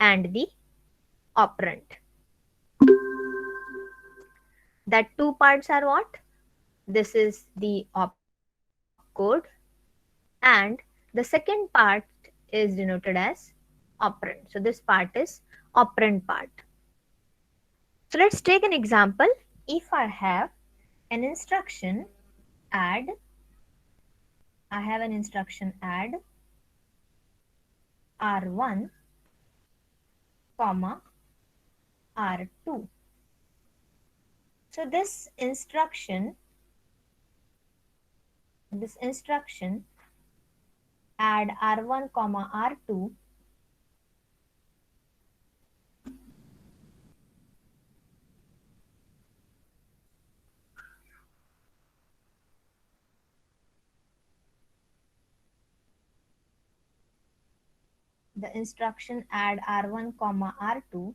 and the operand. That two parts are what? This is the opcode, and the second part is denoted as operand. So this part is operand part. So let's take an example. If I have an instruction add, I have an instruction add R1 comma R2. So this instruction add R1 comma R2 the instruction add R1 comma R2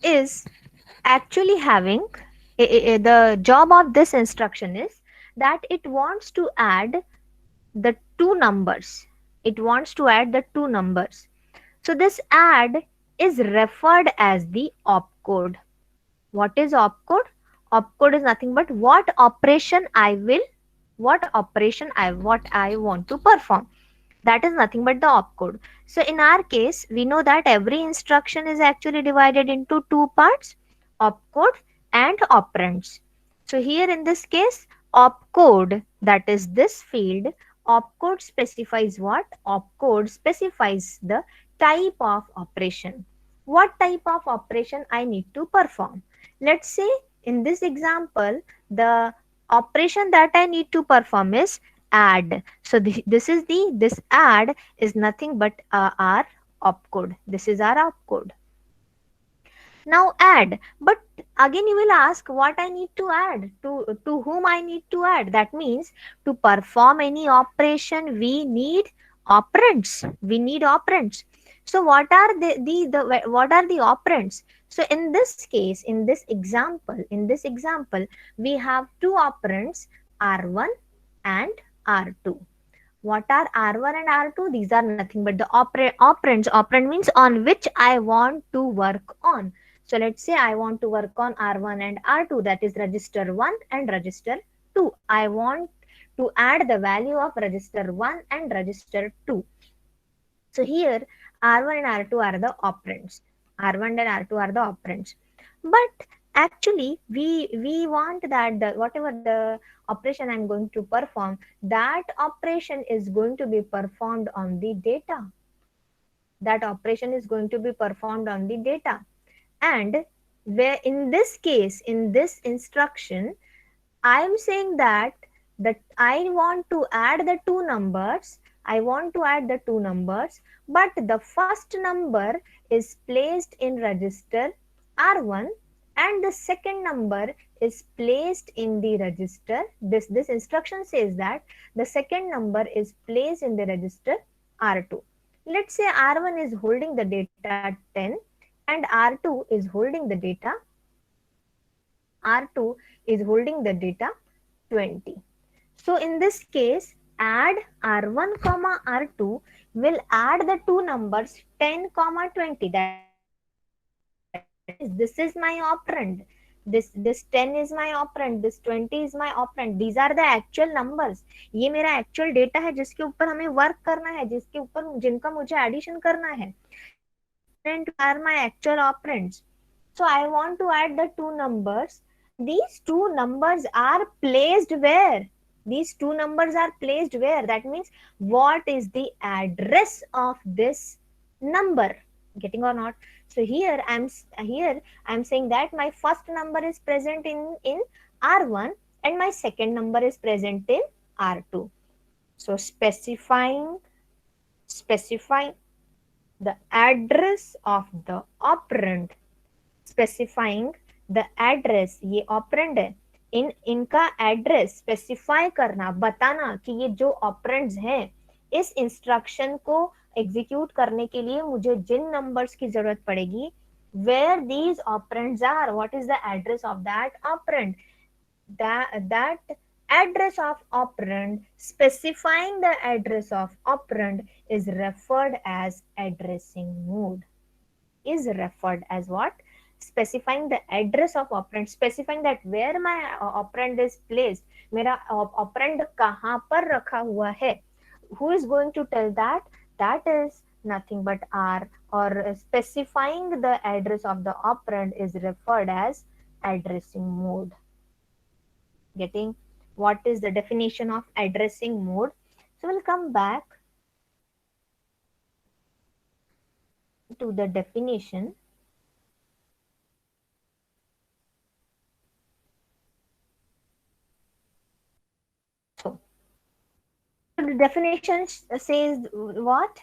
is actually having the job of this instruction is that it wants to add the two numbers. It wants to add the two numbers. So this add is referred as the opcode. What is opcode? Opcode is nothing but what operation what I want to perform. That is nothing but the opcode. So in our case, we know that every instruction is actually divided into two parts, opcode and operands. So here in this case, opcode, that is this field, opcode specifies what? Opcode specifies the type of operation. What type of operation I need to perform? Let's say in this example, the operation that I need to perform is add. So this add is nothing but our opcode. This is our opcode. Now add, but again you will ask what I need to add, to whom I need to add. That means to perform any operation we need operands. We need operands. So what are the what are the operands? So in this case, in this example, we have two operands, R1 and R2. What are R1 and R2? These are nothing but the operands. Operand means on which I want to work on. So let's say I want to work on R1 and R2, that is register 1 and register 2. I want to add the value of register 1 and register 2. So here R1 and R2 are the operands. R1 and R2 are the operands. But actually we want that the whatever the operation I'm going to perform, that operation is going to be performed on the data. That operation is going to be performed on the data. And where in this case, in this instruction, I am saying that I want to add the two numbers. I want to add the two numbers, but the first number is placed in register R1 and the second number is placed in the register. This instruction says that the second number is placed in the register R2. Let's say R1 is holding the data 10 and R2 is holding the data R2 is holding the data 20. So in this case, add R1 comma R2 will add the two numbers 10 comma 20. That is, this is my operand. This 10 is my operand, this 20 is my operand. These are the actual numbers. ये मेरा actual data है जिसके ऊपर हमें work करना है, जिसके ऊपर जिनका मुझे addition करना है. These operands are my actual operands. So I want to add the two numbers, and these two numbers are placed where? These two numbers are placed where? That means what is the address of this number? Getting or not? So here I'm saying that my first number is present in R1 and my second number is present in R2. So specifying the address of the operand, specifying the address, ये operand है, इनका address specify करना, बताना कि ये जो operands हैं इस इंस्ट्रक्शन को एग्जीक्यूट करने के लिए मुझे जिन नंबर्स की जरूरत पड़ेगी, where these operands are, what is the address of that operand, that address of operand, specifying the address of operand is referred as addressing mode. Is referred as what? Specifying the address of operand, specifying that where my operand is placed, मेरा operand कहाँ पर रखा हुआ है. Who is going to tell that? That is nothing but R, or specifying the address of the operand is referred as addressing mode. Getting what is the definition of addressing mode? So we'll come back to the definition. So the definition says what?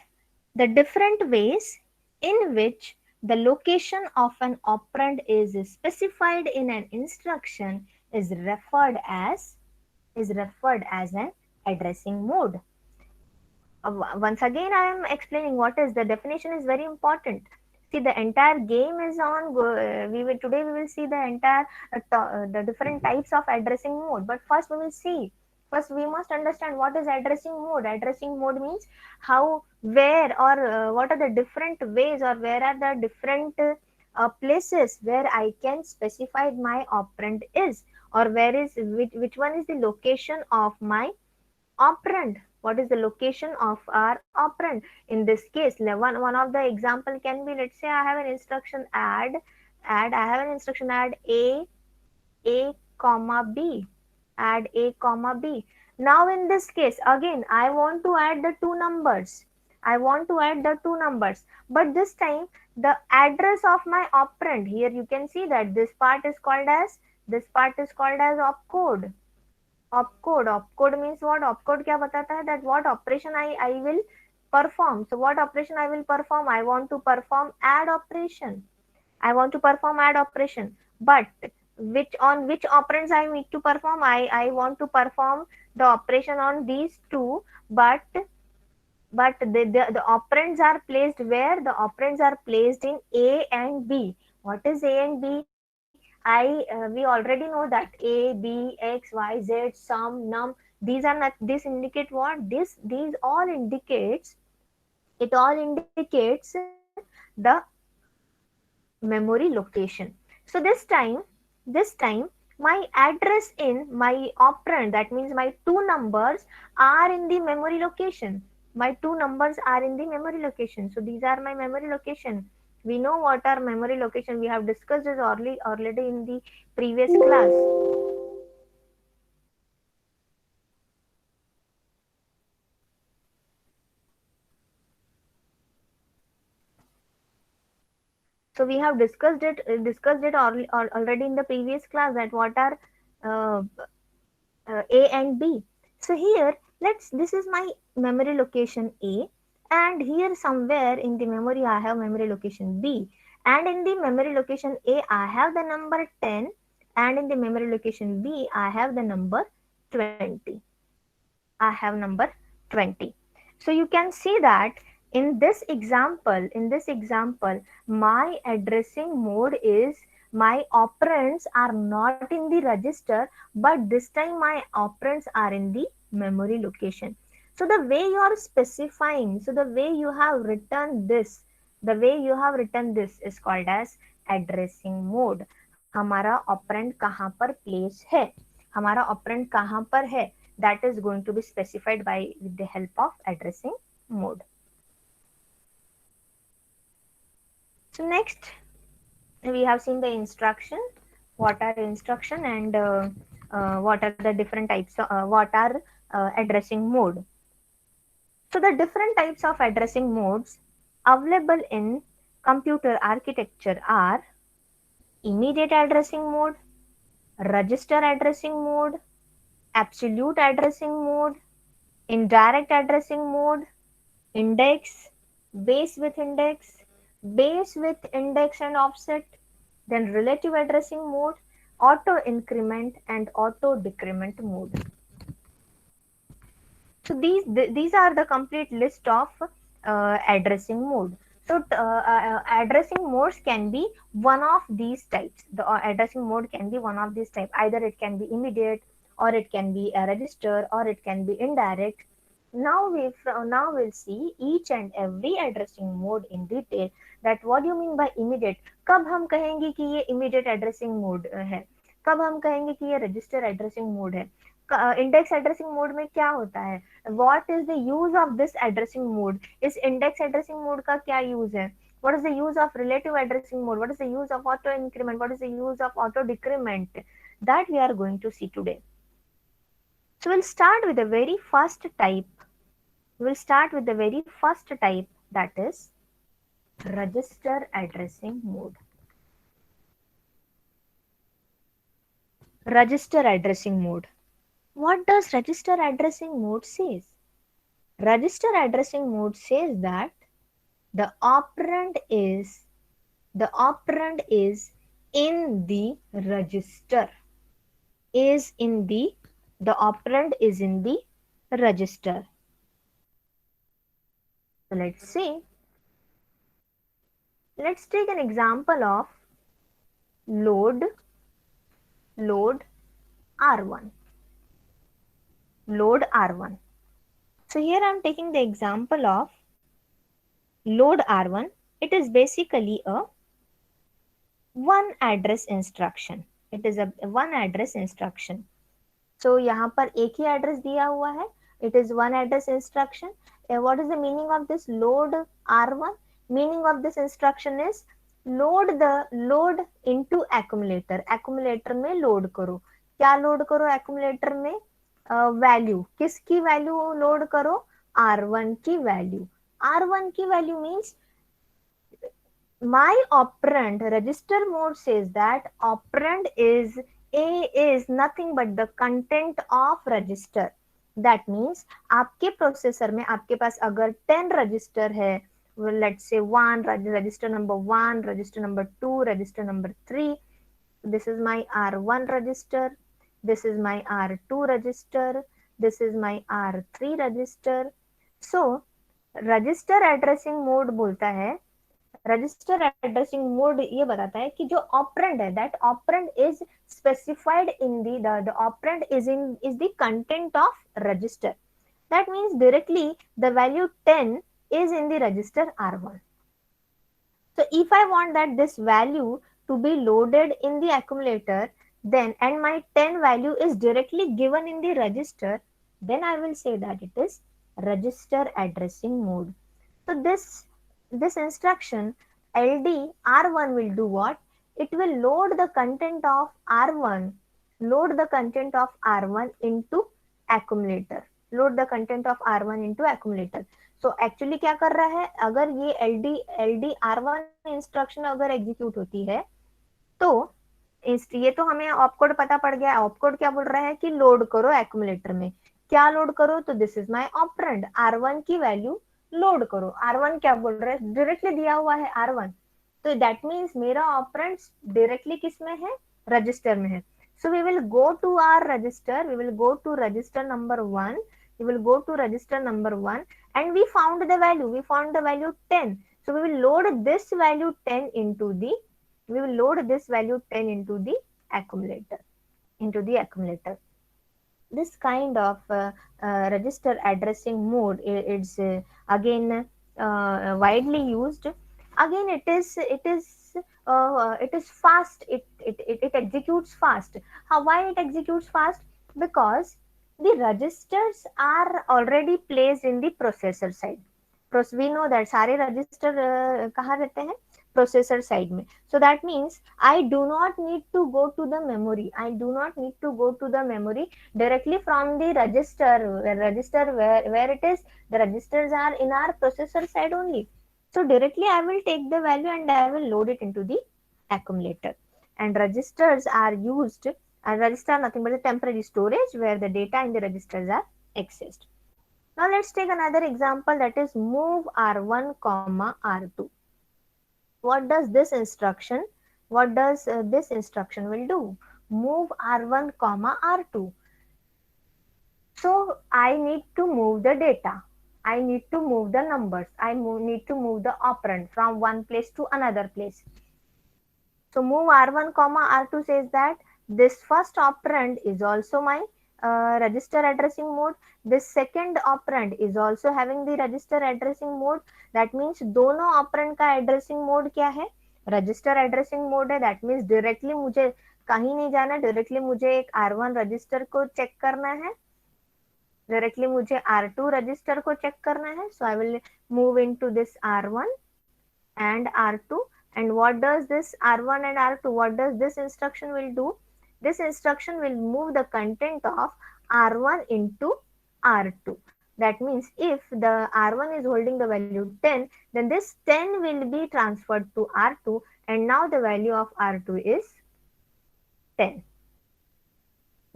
The different ways in which the location of an operand is specified in an instruction is referred as an addressing mode. Once again, I am explaining what is the definition is very important. See, the entire game is on. We will see the entire the different types of addressing mode. But first, we will see. First, we must understand what is addressing mode. Addressing mode means how, where, or what are the different ways, or where are the different places where I can specify my operand is, or where is which one is the location of my operand. What is the location of our operand? In this case, one of the example can be, let's say I have an instruction add I have an instruction add a comma b, add a comma b. Now in this case, again I want to add the two numbers, but this time the address of my operand, here you can see that this part is called as opcode. Opcode means what? Opcode क्या बताता है? That what operation I will perform. So what operation I will perform? I want to perform add operation. But which operands I need to perform? I want to perform the operation on these two, but the operands are placed where? The operands are placed in A and B. What is A and B? We already know that A, B, X, Y, Z, sum, num. These are not. This indicate what? These all indicates. It all indicates the memory location. So this time my address in my operand, that means my two numbers are in the memory location. So these are my memory location. We know what are memory location. We have discussed this already in the previous class. So we have discussed it already in the previous class, that what are uh, A and B. So here, this is my memory location A, and here somewhere in the memory I have memory location B, and in the memory location A I have the number 10, and in the memory location B I have the number 20. I have number 20. So you can see that in this example, my addressing mode is my operands are not in the register, but this time my operands are in the memory location. So the way you are specifying, so the way you have written this, is called as addressing mode. हमारा operand कहाँ पर place है, हमारा operand कहाँ पर है, that is going to be specified by with the help of addressing mode. So next we have seen the instruction, what are instruction, and what are the different types of, what are addressing mode. So the different types of addressing modes available in computer architecture are immediate addressing mode, register addressing mode, absolute addressing mode, indirect addressing mode, index, base with index, base with index and offset, then relative addressing mode, auto increment and auto decrement mode. So these are the complete list of addressing mode. So addressing modes can be one of these types. The addressing mode can be one of these types. Either it can be immediate, or it can be a register, or it can be indirect. Now we'll see each and every addressing mode in detail. That what do you mean by immediate? कब हम कहेंगे कि ये immediate addressing mode है, कब हम कहेंगे कि ये register addressing mode है, index addressing mode में क्या होता है, what is the use of this addressing mode, इस index addressing mode का क्या use है, what is the use of relative addressing mode, what is the use of auto increment, what is the use of auto decrement, that we are going to see today. So we'll start with the very first type. We'll start with the very first type, that is register addressing mode. Register addressing mode. What does register addressing mode says? Register addressing mode says that the operand is in the register. The operand is in the register. So let's see. Let's take an example of load R1. Load R1. So here I am taking the example of load R1. It is basically a one address instruction. It is a one address instruction. So यहाँ पर एक ही address दिया हुआ है. It is one address instruction. What is the meaning of this load R1? Meaning of this instruction is load into accumulator. Accumulator में load करो. क्या load करो accumulator में? वैल्यू. किसकी वैल्यू लोड करो? R1 की वैल्यू. R1 की value means my operand, register mode says that operand is A is nothing but the content of register. That means आपके प्रोसेसर में आपके पास अगर 10 रजिस्टर है, let's say 1 register number 1, register number 2, register number 3. This is my R1 register, this is my R2 register, this is my R3 register. So register addressing mode बोलता है, register addressing mode ये बताता है कि जो operand है, that operand is specified in the operand is the content of register. That means directly the value 10 is in the register R1. So if I want that this value to be loaded in the accumulator, then and my 10 value is directly given in the register, then I will say that it is register addressing mode. So this instruction ld R1 will do what? It will load the content of R1 into accumulator. Load the content of R1 into accumulator. So actually क्या कर रहा है, अगर ये ld R1 instruction अगर execute होती है तो ये तो हमें ऑपकोड पता पड़ गया. ऑपकोड क्या बोल रहा है कि लोड करो एक्यूमुलेटर में. क्या लोड करो? तो this is my operand, R1 की वैल्यू लोड करो. R1 क्या बोल रहा है? डायरेक्टली दिया हुआ है R1. तो दैट मीन्स मेरा ऑपरेंड डायरेक्टली किस में है? रजिस्टर में है. So we will go to our register, we will go to register number 1, we will go to register number 1 and we found the value 10. So we will load this value 10 into the accumulator. This kind of register addressing mode is again widely used. Again it is fast. It executes fast. Why it executes fast? Because the registers are already placed in the processor side. We know that सारे register कहाँ रहते हैं? Processor side में. So that means I do not need to go to the memory. Directly from the register where it is. The registers are in our processor side only. So directly I will take the value and I will load it into the accumulator. And registers are used. And register are nothing but the temporary storage where the data in the registers are accessed. Now let's take another example, that is move R1, R2. What does this instruction will do? Move R1, R2. So I need to move the data. I need to move the numbers. I need to move the operand from one place to another place. So move R1, R2 says that this first operand is also my register addressing mode. This second operand is also having the register addressing mode. That means दोनों operand का addressing mode क्या है? Register addressing mode है. That means directly मुझे कहीं नहीं जाना, directly मुझे एक R1 register को check करना है, directly मुझे R2 register को check करना है. So I will move into this R1 and R2. And what does this R1 and R2, what does this instruction will do? This instruction will move the content of R1 into R2. That means if the R1 is holding the value 10, then this 10 will be transferred to R2, and now the value of R2 is 10.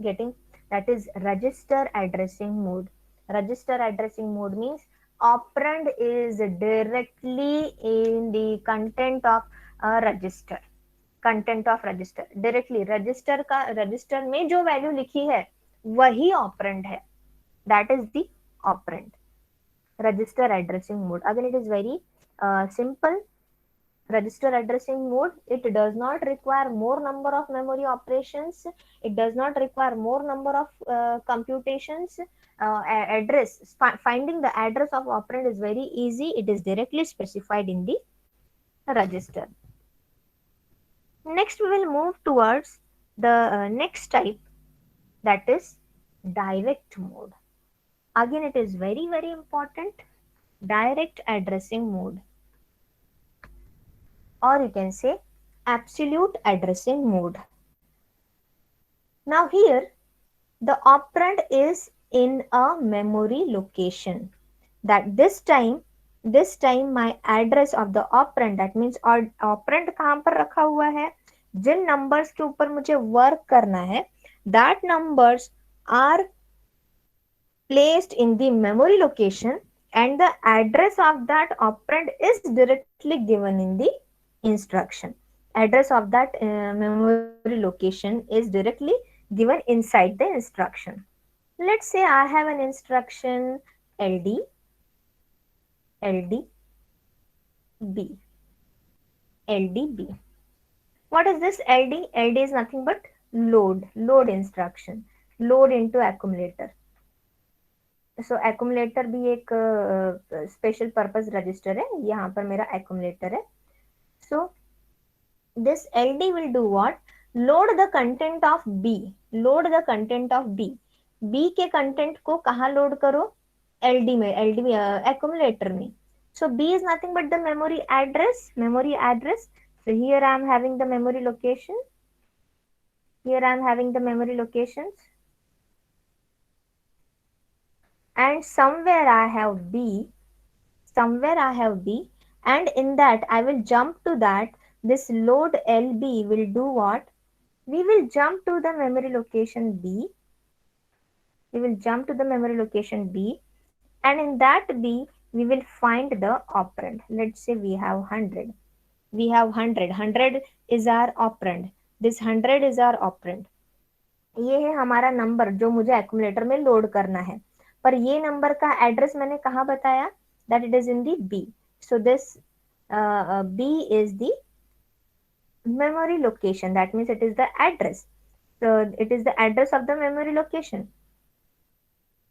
Getting? That is register addressing mode. Register addressing mode means operand is directly in the content of a register. Content of register directly register में जो value लिखी है वही operand है. That is the operand. Register addressing mode, again it is very simple. Register addressing mode, it does not require more number of memory operations, it does not require more number of computations. Finding the address of operand is very easy. It is directly specified in the register. Next we will move towards the next type, that is direct mode. Again it is very important. Direct addressing mode, or you can say absolute addressing mode. Now here the operand is in a memory location. That this time my address of the operand, that means operand कहाँ पर रखा हुआ है, जिन numbers के ऊपर मुझे work करना है, that numbers are placed in the memory location, and the address of that operand is directly given in the instruction. Address of that memory location is directly given inside the instruction. Let's say I have an instruction LD B. What is this LD? LD is nothing but load instruction, load into accumulator. So accumulator भी एक special purpose register है, यहाँ पर मेरा accumulator है. So this LD will do what? Load the content of B. B के content को कहाँ load करो? LD में accumulator में. So B is nothing but the memory address. So here I am having the memory location. And somewhere I have B, and in that I will jump to that. This load LB will do what? We will jump to the memory location B. And in that B we will find the operand. Let's say we have 100. 100 is our operand. This 100 is our operand. ये है हमारा number जो मुझे accumulator में load करना है. पर ये नंबर का एड्रेस मैंने कहाँ बताया? That it is in the B. So this B is the memory location. That means it is the address. So it is the address of the memory location.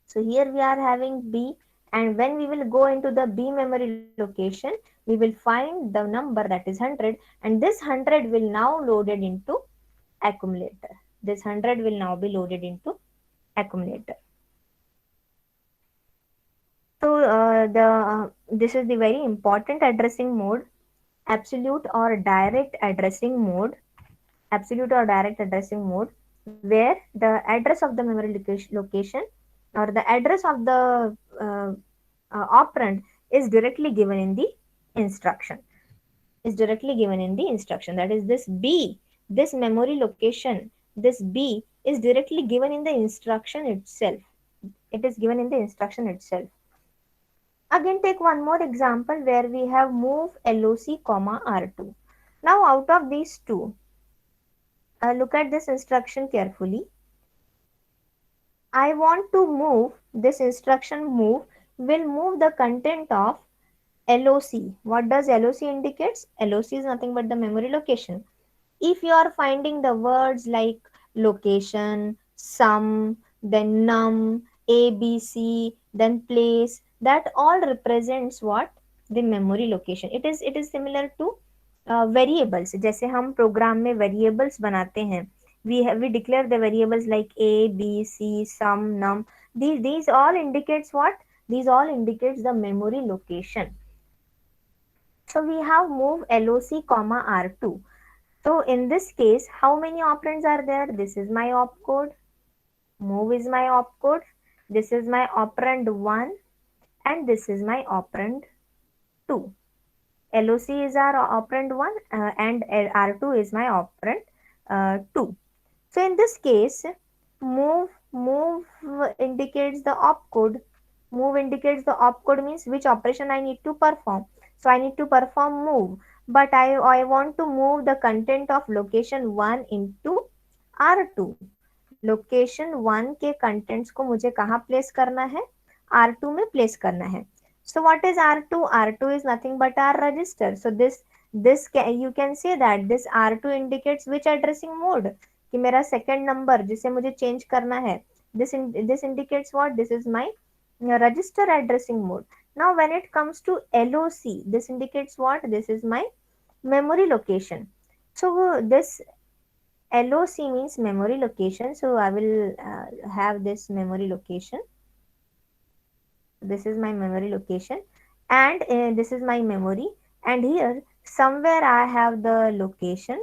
So here we are having B, and when we will go into the B memory location, we will find the number that is 100, and this 100 will now loaded into accumulator. This 100 will now be loaded into accumulator. So this is the very important addressing mode, absolute or direct addressing mode, where the address of the memory location or the address of the operand is directly given in the instruction. That is this B, this memory location, this B is directly given in the instruction itself. Again, take one more example where we have move LOC, R2. Now out of these two, look at this instruction carefully. I want to move, this instruction move will move the content of LOC. What does LOC indicates? LOC is nothing but the memory location. If you are finding the words like location, sum, then num, ABC, then place. That all represents what? The memory location. It is similar to variables. जैसे हम programme में variables बनाते हैं, we declare the variables like a, b, c, sum, num. These all indicates what? These all indicates the memory location. So we have move loc comma r2. So in this case, how many operands are there? This is my opcode. Move is my opcode. This is my operand 1 and this is my operand 2. LOC is our operand 1 and R2 is my operand 2. So in this case, move indicates the opcode. Move indicates the opcode means which operation I need to perform. So I need to perform move, but I want to move the content of location 1 into R2. Location 1 के contents को मुझे कहाँ place करना है? R2 में place करना है. So what is R2? R2 is nothing but our register. So this you can say that this R2 indicates which addressing mode, कि मेरा सेकंड नंबर जिसे मुझे चेंज करना है, this indicates what? This is my register addressing mode. Now when it comes to LOC, this indicates what? This is my memory location. So this LOC means memory location. So I will have this memory location. This is my memory location and this is my memory, and here somewhere I have the location,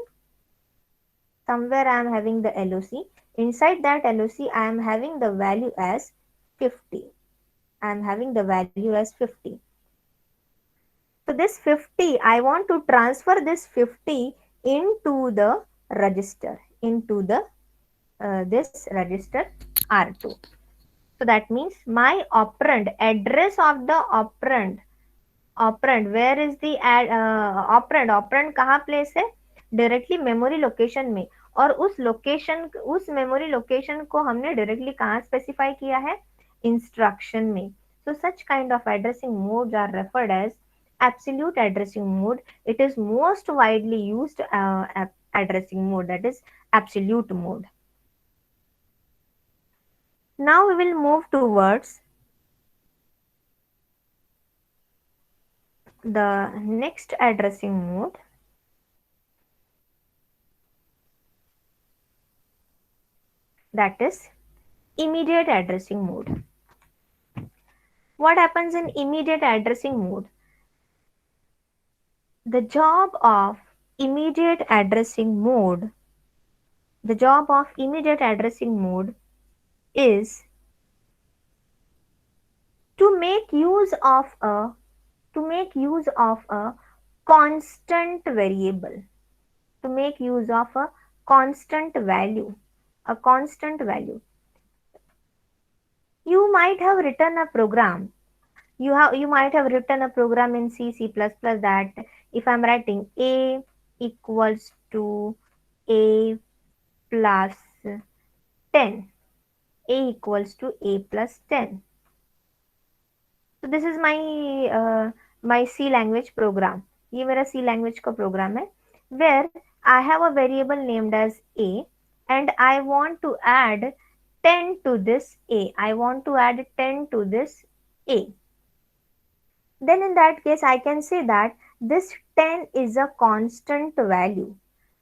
somewhere I am having the LOC. Inside that LOC I am having the value as 50. I am having the value as 50. So this 50, I want to transfer this 50 into the register, into the this register R2. So that means my operand, address of the operand, where is the operand कहाँ place है? Directly memory location में, और उस location, उस memory location को हमने directly कहाँ specify किया है? इंस्ट्रक्शन में. So such kind of addressing modes are referred as absolute addressing mode. It is most widely used addressing mode, that is absolute mode. Now we will move towards the next addressing mode, that is immediate addressing mode. What happens in immediate addressing mode? The job of immediate addressing mode, the job of immediate addressing mode is to make use of a constant variable, to make use of a constant value, a constant value. You might have written a program, you might have written a program in C++ that if I'm writing a equals to a plus 10, a equals to a plus 10. So this is my C language program. ये मेरा C language का program है, where I have a variable named as a and I want to add 10 to this a. I want to add 10 to this a. Then in that case I can say that this 10 is a constant value.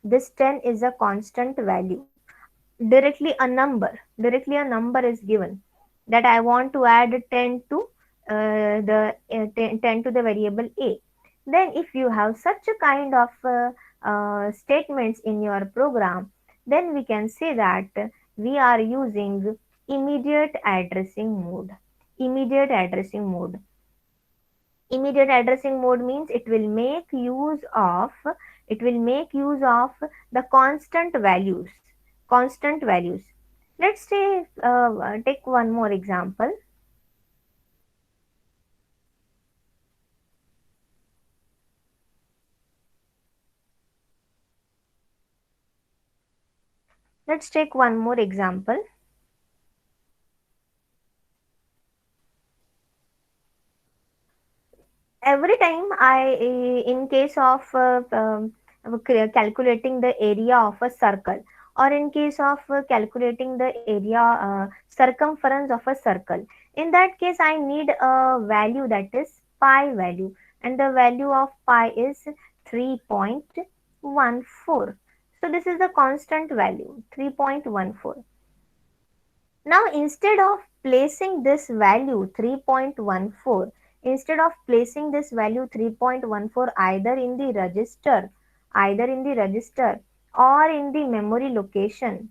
This 10 is a constant value. Directly a number is given that I want to add 10 to the 10 to the variable a. Then if you have such a kind of statements in your program, then we can say that we are using immediate addressing mode. Immediate addressing mode. Immediate addressing mode means it will make use of the constant values. Constant values. Let's say take one more example. Let's take one more example. Every time in case of calculating the area of a circle, or in case of calculating the area, circumference of a circle. In that case, I need a value, that is pi value, and the value of pi is 3.14. So this is the constant value, 3.14. Now, instead of placing this value 3.14, instead of placing this value 3.14 either in the register or in the memory location,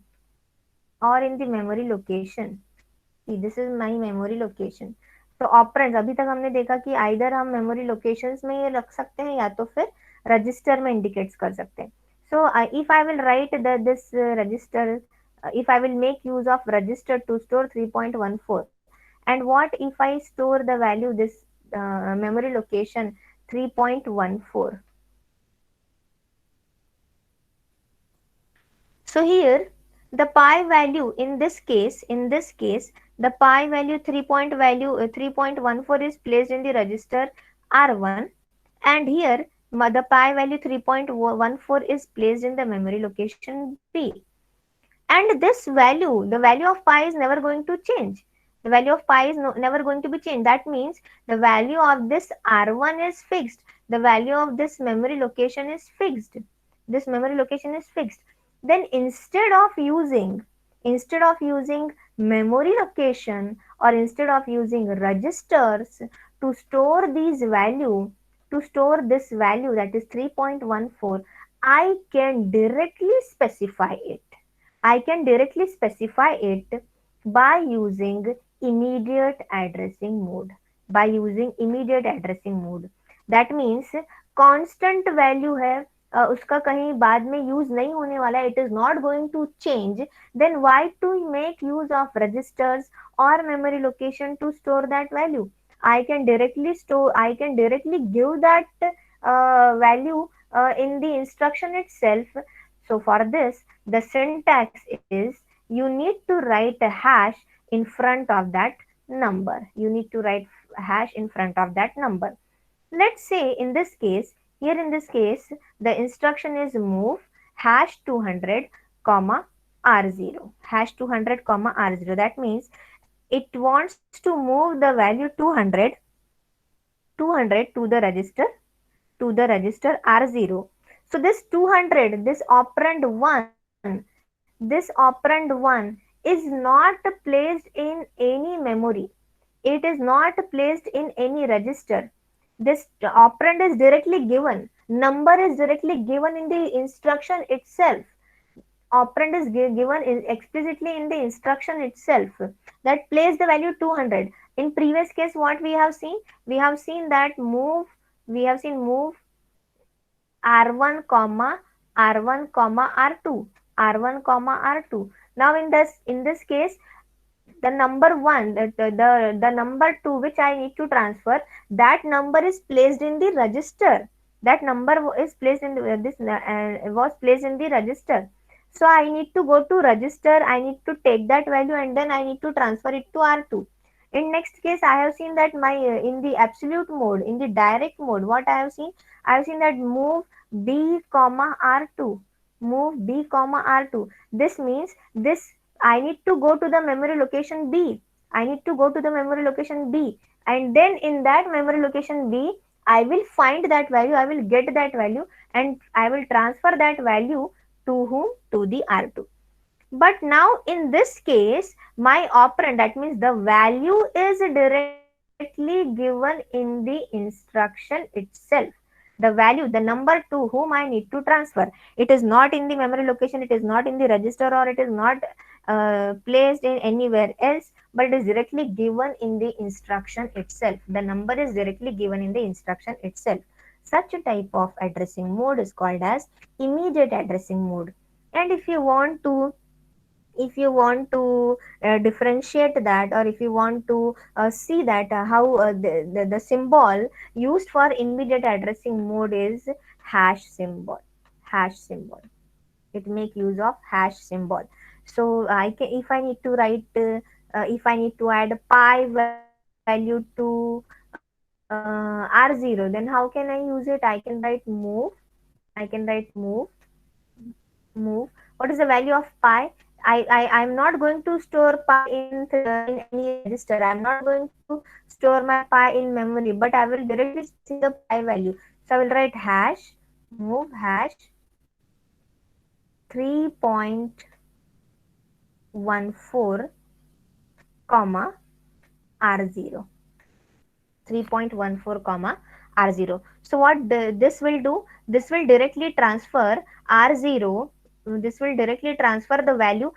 or in the memory location. See, this is my memory location. तो operands अभी तक हमने देखा कि either हम memory locations में ये रख सकते हैं या तो फिर रजिस्टर में इंडिकेट्स कर सकते हैं. So if I will write this register, if I will make use of register to store 3.14, and what if I store the value this memory location 3.14. So here the pi value in this case the pi value 3.14 is placed in the register R1, and here the pi value 3.14 is placed in the memory location B. And this value, the value of pi is never going to change. The value of pi is never going to be changed. That means the value of this R1 is fixed. The value of this memory location is fixed. This memory location is fixed. Then instead of using memory location, or instead of using registers to store these value, to store this value, that is 3.14, I can directly specify it. I can directly specify it by using immediate addressing mode. By using immediate addressing mode. That means constant value है, उसका कहीं बाद में use नहीं होने वाला है, it is not going to change, then why to make use of registers or memory location to store that value? I can directly give that value in the instruction itself. So for this, the syntax is you need to write a hash in front of that number. You need to write hash in front of that number. Let's say in this case, here in this case, the instruction is move hash 200 comma R0. Hash 200 comma R0. That means it wants to move the value 200 to the register R0. So this 200, this operand 1 is not placed in any memory. It is not placed in any register. This operand is directly given. Number is directly given in the instruction itself. Operand is given explicitly in the instruction itself, that place the value 200. In previous case, what we have seen? We have seen that move R1 comma R2, R1 comma R2. Now in this case, the number 1, the number 2 which I need to transfer, that number is placed in the register. That number is placed in the, was placed in the register. So I need to go to register, I need to take that value, and then I need to transfer it to R2. In next case, I have seen that my in the absolute mode, in the direct mode, what I have seen that move B comma R2, move B comma R2. This means this I need to go to the memory location B. I need to go to the memory location B, and then in that memory location B, I will find that value, I will get that value, and I will transfer that value to whom? To the R2. But now in this case, my operand, that means the value is directly given in the instruction itself. The value, the number to whom I need to transfer. It is not in the memory location, it is not in the register, or it is not placed in anywhere else, but it is directly given in the instruction itself. The number is directly given in the instruction itself. Such a type of addressing mode is called as immediate addressing mode. And if you want to differentiate that, or if you want to see that how the symbol used for immediate addressing mode is hash symbol. It make use of hash symbol. So I can, if I need to write if I need to add pi value to R0, then how can I use it? I can write move move. What is the value of pi? I'm not going to store pi in any register. I'm not going to store my pi in memory, but I will directly see the pi value. So I will write hash move hash 3.14 comma r0. 3.14 comma r0. So what this will do, this will directly transfer r0, this will directly transfer the value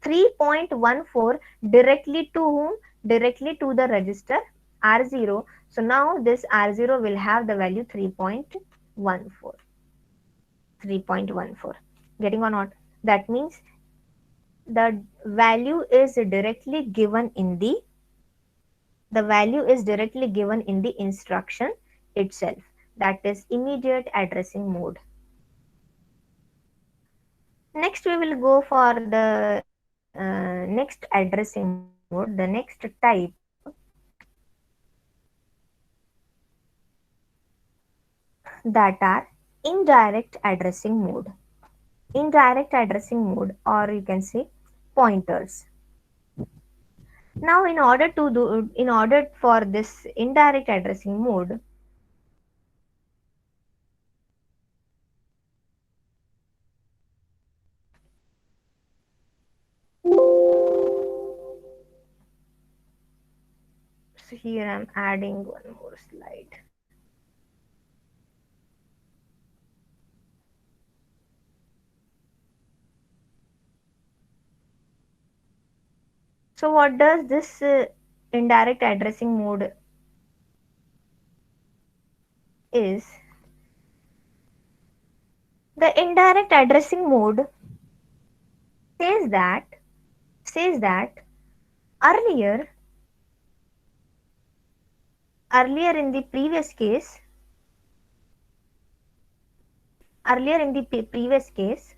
3.14 directly to whom, directly to the register r0. So now this r0 will have the value 3.14. 3.14, getting or not? That means the value is directly given in the value is directly given in the instruction itself, that is immediate addressing mode. Next we will go for the next addressing mode, the next type that are indirect addressing mode. Indirect addressing mode, or you can say pointers. Now in order for this indirect addressing mode, so here I'm adding one more slide. So what does this indirect addressing mode is? The indirect addressing mode says that says that earlier earlier in the previous case earlier in the previous case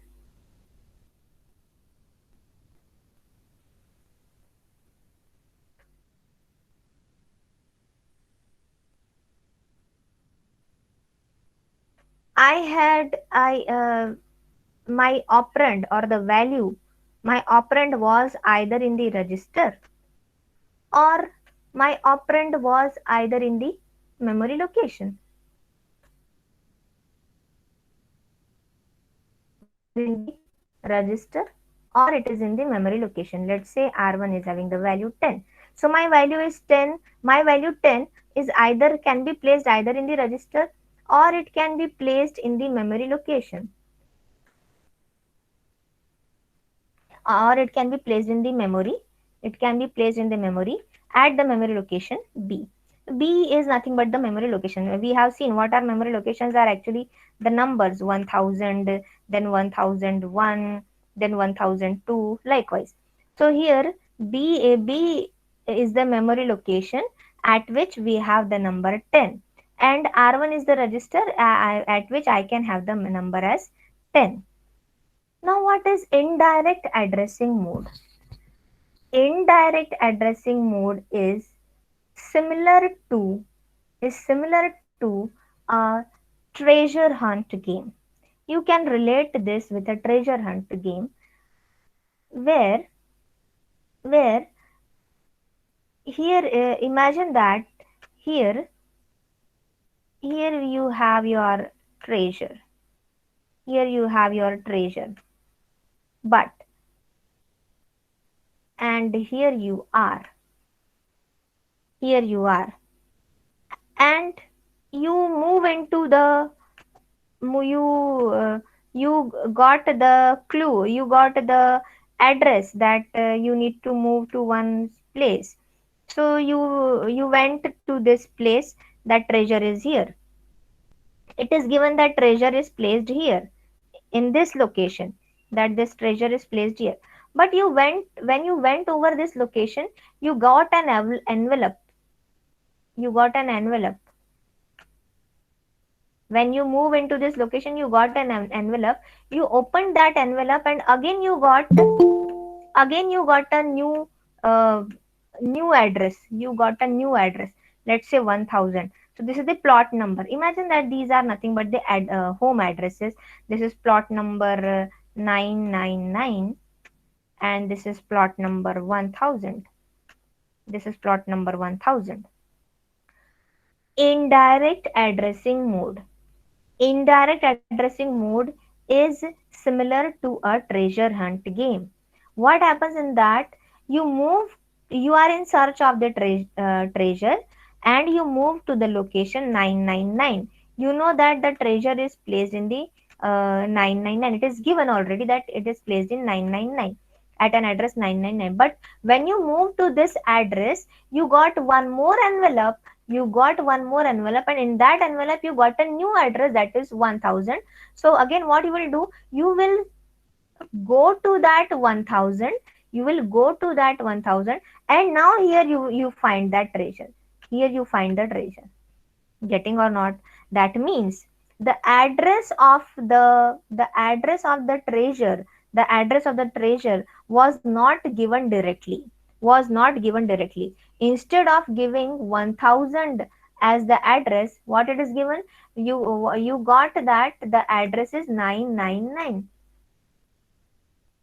I had I my operand or the value, my operand was either in the register or my operand was either in the memory location, either in the register or it is in the memory location. Let's say R1 is having the value 10. So my value is 10. My value 10 is either can be placed either in the register or it can be placed in the memory location, or it can be placed in the memory. It can be placed in the memory at the memory location B. B is nothing but the memory location. We have seen what our memory locations are actually the numbers 1000, then 1001, then 1002, likewise. So here B is the memory location at which we have the number 10, and R1 is the register at which I can have the number as 10. Now, what is indirect addressing mode? Indirect addressing mode is similar to a treasure hunt game. You can relate this with a treasure hunt game where where here imagine that here here you have your treasure. Here you have your treasure. But and here you are. Here you are. And you move into the you got the clue, you got the address that you need to move to one place. So you went to this place, that treasure is here. It is given that treasure is placed here in this location, that this treasure is placed here. But when you went over this location, you got an envelope. You got an envelope. When you move into this location, you got an envelope. You opened that envelope and again you got a uh, new address. You got a new address, let's say 1000. So this is the plot number. Imagine that these are nothing but the home addresses. This is plot number 999, and this is plot number 1000. This is plot number 1000. Indirect addressing mode. Indirect addressing mode is similar to a treasure hunt game. What happens in that? You move, you are in search of the treasure, and you move to the location 999. You know that the treasure is placed in the 999. It is given already that it is placed in 999 at an address 999. But when you move to this address, you got one more envelope, and in that envelope you got a new address, that is 1000. So again, what you will do, you will go to that 1000, you will go to that 1000, and now here you find that treasure. Here you find the treasure. Getting or not? That means the address of the treasure, the address of the treasure was not given directly, was not given directly. Instead of giving 1000 as the address, what it is given, you got that the address is 999.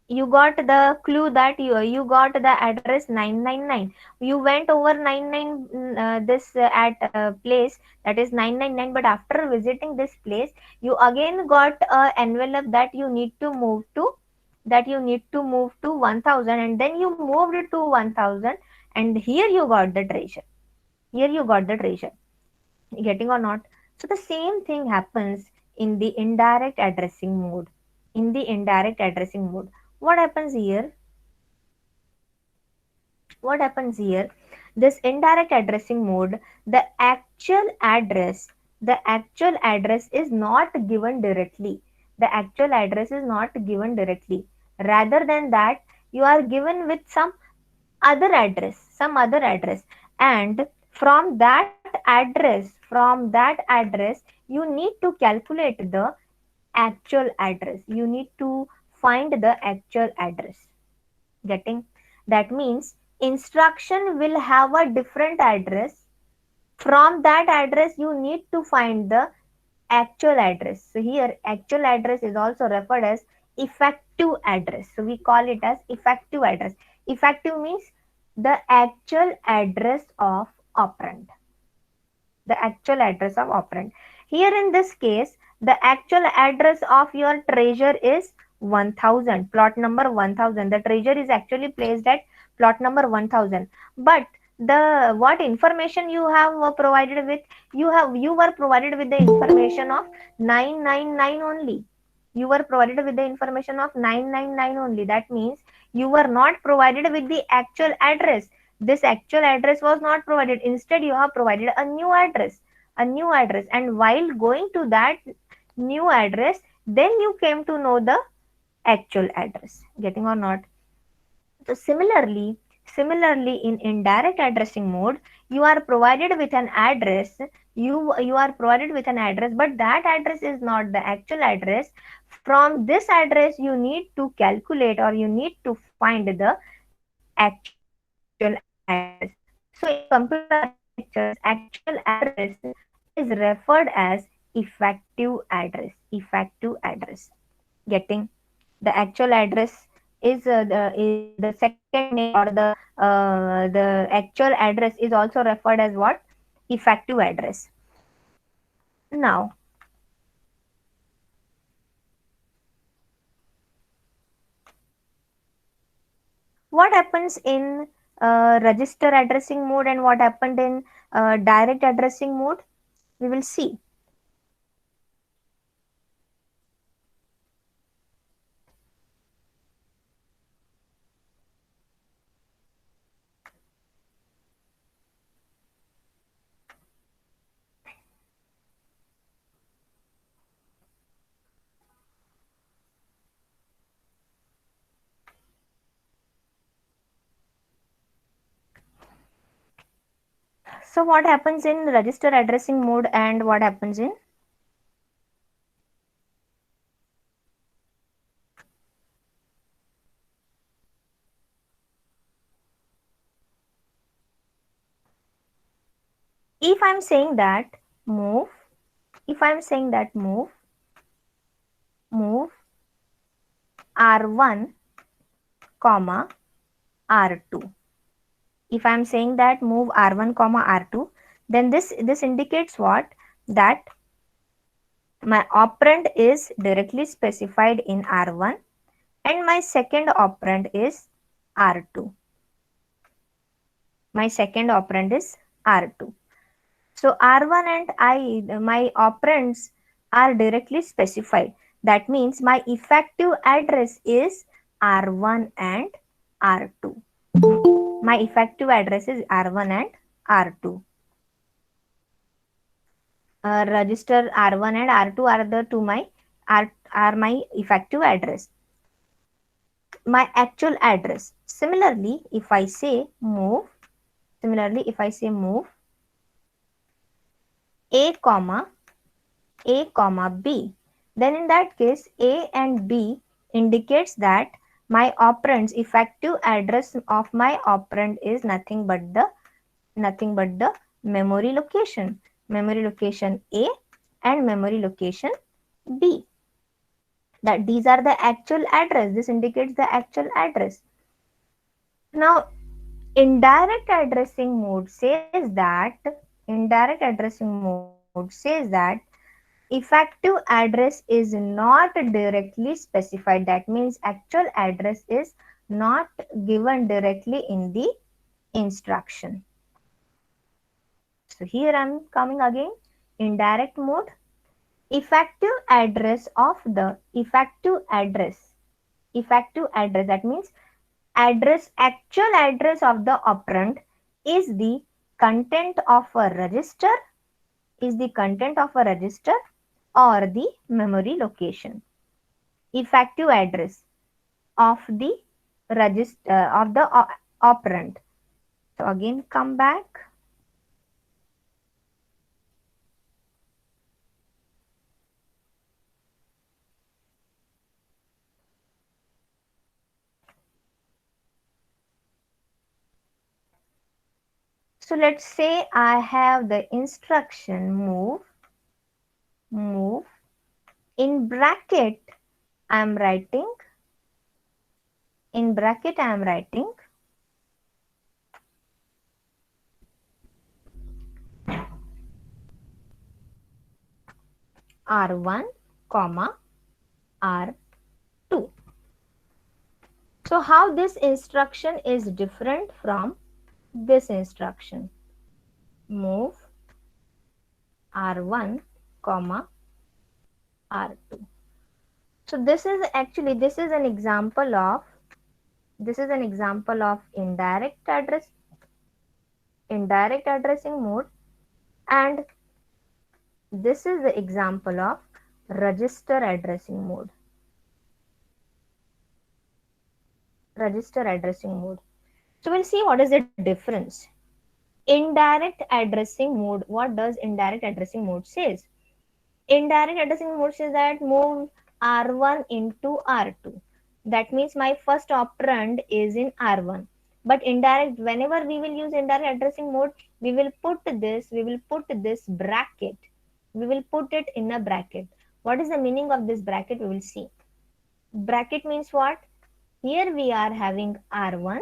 You got the clue that you got the address 999. You went over 99, this at place, that is 999, but after visiting this place you again got a envelope that you need to move to, 1000, and then you moved to 1000, and here you got the treasure. Here you got the treasure. Getting or not? So the same thing happens in the indirect addressing mode. In the indirect addressing mode, what happens here? What happens here? This indirect addressing mode, the actual address is not given directly. The actual address is not given directly. Rather than that, you are given with some other address, and from that address, you need to calculate the actual address. You need to find the actual address. Getting? That means instruction will have a different address. From that address, you need to find the actual address. So here, actual address is also referred as effective address. So we call it as effective address. Effective means the actual address of operand. The actual address of operand. Here in this case, the actual address of your treasure is 1000, plot number 1000. The treasure is actually placed at plot number 1000. But the what information you have provided with, you were provided with the information of 999 only. You were provided with the information of 999 only. That means you were not provided with the actual address. This actual address was not provided. Instead, you have provided a new address, and while going to that new address, then you came to know the actual address. Getting or not? So similarly in indirect addressing mode, you are provided with an address. You are provided with an address, but that address is not the actual address. From this address, you need to calculate, or you need to find the actual address. So in computer architectures, actual address is referred as effective address. Effective address. Getting? The actual address is the second name, or the actual address is also referred as what? Effective address. Now, what happens in register addressing mode, and what happened in direct addressing mode? We will see. So what happens in register addressing mode, and what happens in? If I'm saying that move, if I'm saying that move R1 comma R2. If I am saying that move R1 comma R2, then this indicates what? That my operand is directly specified in R1 and my second operand is R2. My second operand is R2. So R1 and my operands are directly specified. That means my effective address is R1 and R2. My effective address is R1 and R2. Register R1 and R2 are the are my effective address. My actual address. Similarly, if I say move A comma B, then in that case A and B indicates that my operand's effective address of my operand is nothing but the memory location A and memory location B. That these are the actual address. This indicates the actual address. Now indirect addressing mode says that effective address is not directly specified. That means actual address is not given directly in the instruction. So here I am coming again. Indirect mode. Effective address, that means actual address of the operand is the content of a register or the memory location. Effective address of the register of the operand. So again come back. So let's say I have the instruction move. In bracket I am writing R1 comma R2. So how this instruction is different from this instruction? Move R1 comma R2. So this is an example of indirect addressing mode, and this is the example of register addressing mode. So we'll see what is the difference. Indirect addressing mode. What does indirect addressing mode says? Indirect addressing mode says that move R1 into R2. That means my first operand is in R1. But indirect, whenever we will use indirect addressing mode, we will put this bracket. We will put it in a bracket. What is the meaning of this bracket? We will see. Bracket means what? Here we are having R1.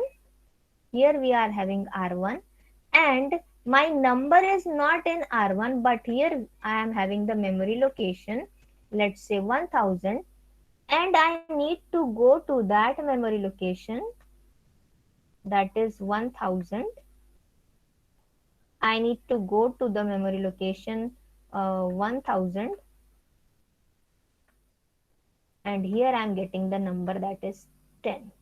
And my number is not in R1, but here I am having the memory location, let's say 1000, and I need to go to that memory location, that is 1000. I need to go to the memory location 1000, and here I am getting the number that is 10.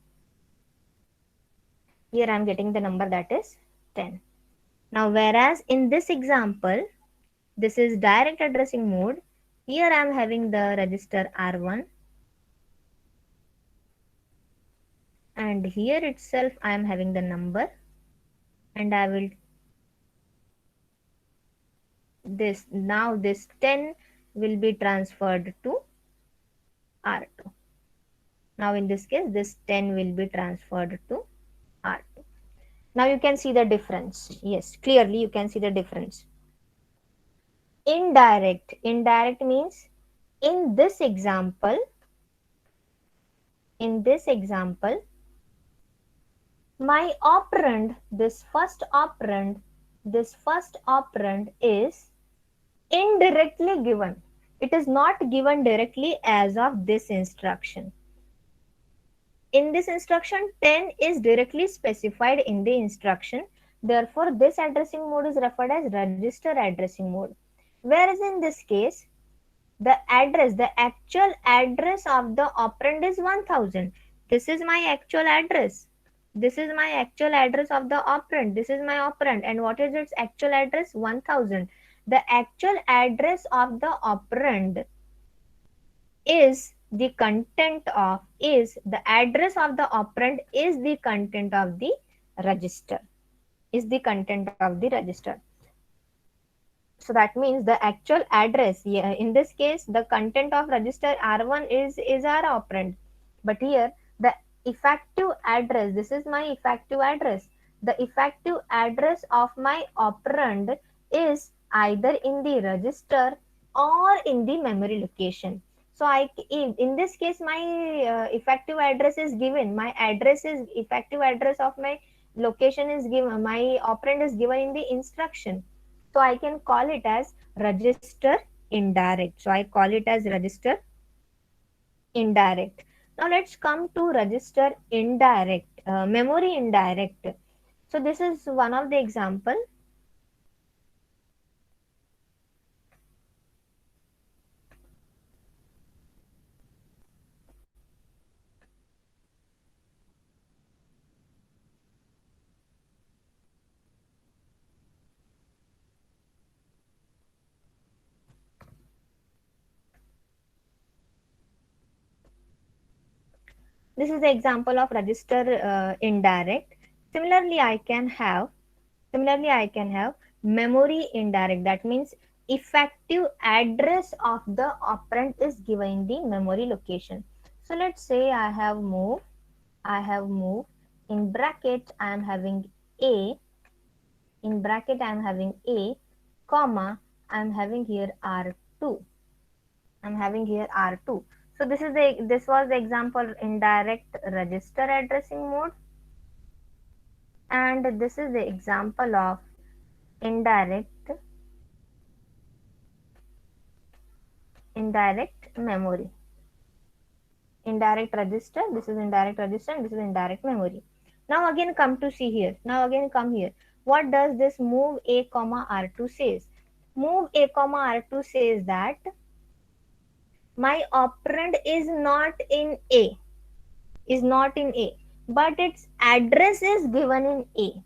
Now whereas in this example, this is direct addressing mode. Here I am having the register R1, and here itself I am having the number, and I will this 10 will be transferred to R2. Now in this case this 10 will be transferred to R2. Now you can see the difference. Yes, clearly you can see the difference. Indirect means in this example In this example, my operand, this first operand is indirectly given. It is not given directly as of this instruction. In this instruction, 10 is directly specified in the instruction. Therefore, this addressing mode is referred as register addressing mode. Whereas in this case, the actual address of the operand is 1000. This is my actual address. This is my actual address of the operand. This is my operand. And what is its actual address? 1000. The actual address of the operand is the content of, is the address of the operand is the content of the register. Is the content of the register. So that means the actual address, yeah, in this case the content of register R1 is our operand, but here the effective address, this is my effective address. The effective address of my operand is either in the register or in the memory location. So in this case my effective address is given, my address is effective address of my location is given, my operand is given in the instruction. So I can call it as register indirect. So I call it as register indirect. Now let's come to register indirect, memory indirect. So this is one of the example. This is the example of register indirect. Similarly, I can have memory indirect. That means effective address of the operand is given in the memory location. So let's say I have moved, in bracket I am having a, in bracket I am having a, comma, I am having here R2. I'm having here R2. So this was the example indirect register addressing mode, and this is the example of indirect memory. Indirect register, this is indirect register, and this is indirect memory. Now again come to see here. Now again come here. What does this move a comma R2 says? Move a comma R2 says that my operand is not in A, but its address is given in A.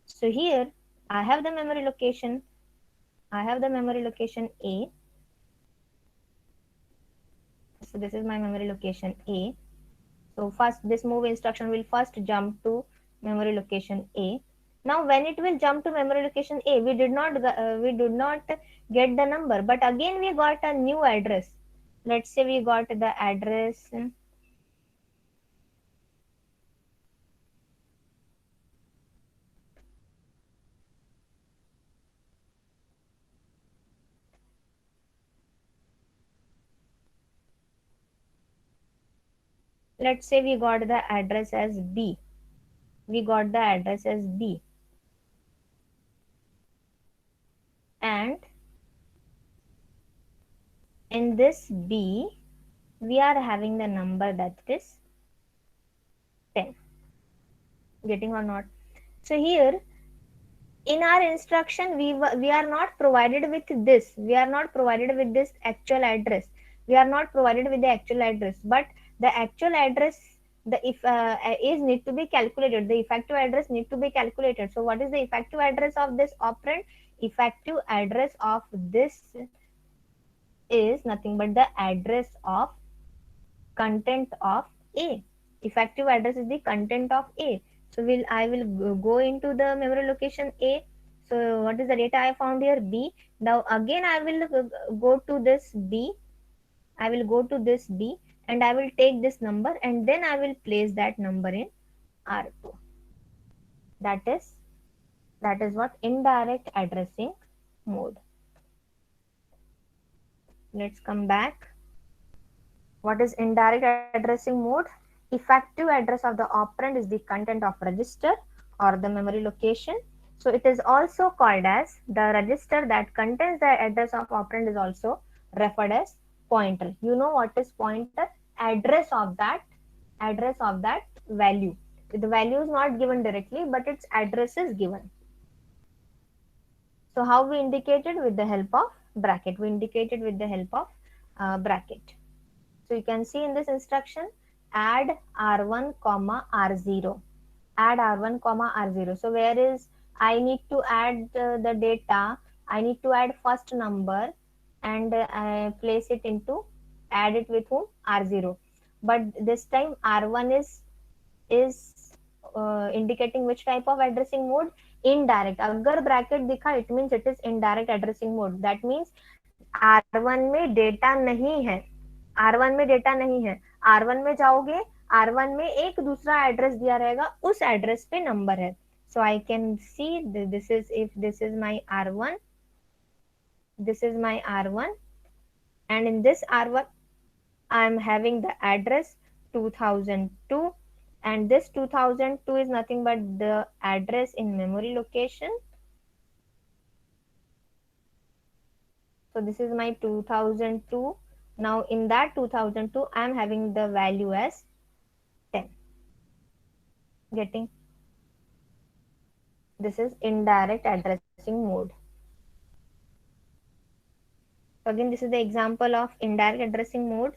So here I have the memory location. I have the memory location A. So this is my memory location A. So first this move instruction will first jump to memory location A. Now when it will jump to memory location A, we did not get the number, but again we got a new address. Let's say we got the address, let's say we got the address as B. We got the address as B. And in this B, we are having the number that is 10. Getting or not? So here in our instruction, we are not provided with this. We are not provided with this actual address. We are not provided with the actual address, but the actual address, the if is need to be calculated. The effective address need to be calculated. So what is the effective address of this operand? Effective address of this is nothing but the address of content of A. Effective address is the content of A. So I will go into the memory location A. So what is the data I found here? B. Now again I will go to this B. I will go to this B and I will take this number and then I will place that number in R2. That is what indirect addressing mode. Let's come back. What is indirect addressing mode? Effective address of the operand is the content of register or the memory location. So it is also called as the register that contains the address of operand is also referred as pointer. You know what is pointer? Address of that value. The value is not given directly, but its address is given. So how we indicated? With the help of bracket. We indicated with the help of bracket. So you can see in this instruction, add R1 comma R0. Add R1 comma R0. So where is, I need to add the data. I need to add first number and place it into, add it with whom? R0. But this time R1 is indicating which type of addressing mode? Indirect. अगर bracket दिखा, it means it is indirect addressing mode. That means R1 में data नहीं है, R1 में data नहीं है. R1 में जाओगे, R1 में एक दूसरा एड्रेस दिया रहेगा, उस एड्रेस पे नंबर है. So I can see this is, if this is my R1, this is my R1, and in this R1 I am having the address 2002, and this 2002 is nothing but the address in memory location. So this is my 2002. Now in that 2002 I am having the value as 10. Getting? This is indirect addressing mode. So again, this is the example of indirect addressing mode.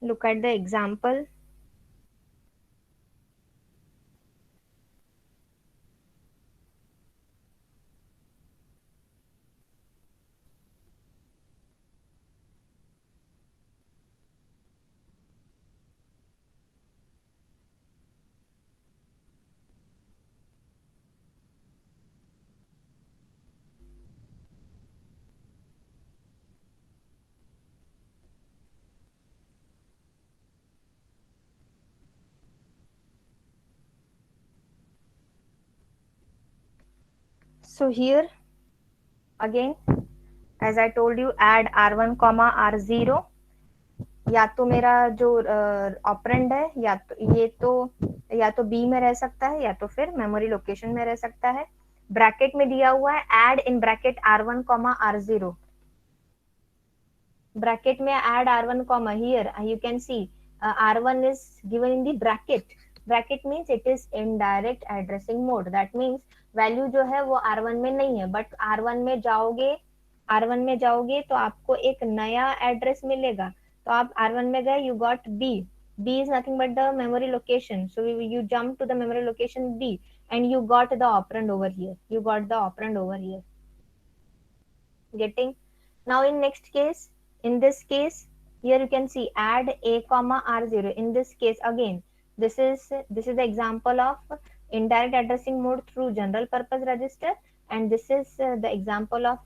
Look at the example. So here again, as I told you, add R1 comma R0. या तो मेरा जो operand है, या तो B में रह सकता है, या तो फिर मेमोरी लोकेशन में रह सकता है. ब्रैकेट में दिया हुआ है add in bracket R1 comma R0. Bracket में add R1 comma, here you can see R1 is given in the bracket. Bracket means it is indirect addressing mode. That means value जो है वो R1 में नहीं है, but R1 में जाओगे तो आपको एक नया एड्रेस मिलेगा. तो आप R1 में गए, you got B. B is nothing but the memory location. So you jump to the memory location B and you got the operand over here. You got the operand over here. Getting? Now in next case, in this case, here you can see add A comma R0. In this case again, this is the example of indirect addressing mode through general purpose register, and this is the example of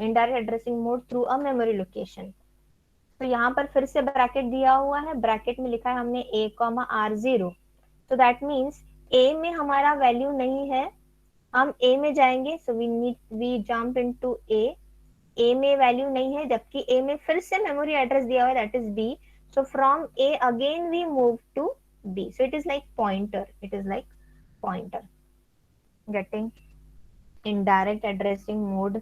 indirect addressing mode through a memory location. तो यहाँ पर फिर से bracket दिया हुआ है, bracket में लिखा है हमने A comma R0. So that means A में हमारा वैल्यू नहीं है, हम A में जाएंगे. So we jump into A में वैल्यू नहीं है, जबकि A में फिर से मेमोरी एड्रेस दिया हुआ है, that is B. So from A again we move to B. So it is like pointer. It is like pointer. Getting? Indirect addressing mode.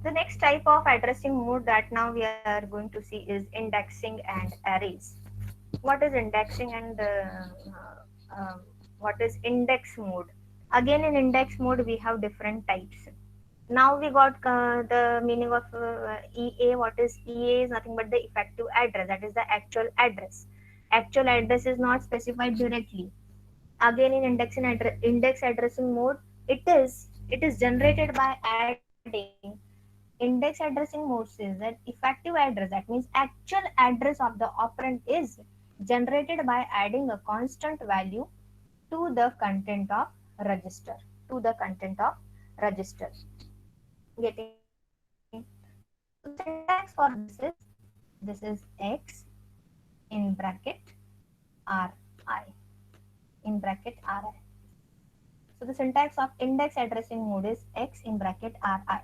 The next type of addressing mode that now we are going to see is indexing and arrays. What is indexing and what is index mode? Again, in index mode we have different types. Now we got the meaning of EA. What is EA? Is nothing but the effective address, that is the actual address. Actual address is not specified directly. Again, in index addressing mode, it is generated by adding. Index addressing mode says that effective address, that means actual address of the operand, is generated by adding a constant value to the content of register, to the content of register. Getting? So the syntax for this is x in bracket ri, in bracket ri. So the syntax of index addressing mode is x in bracket ri.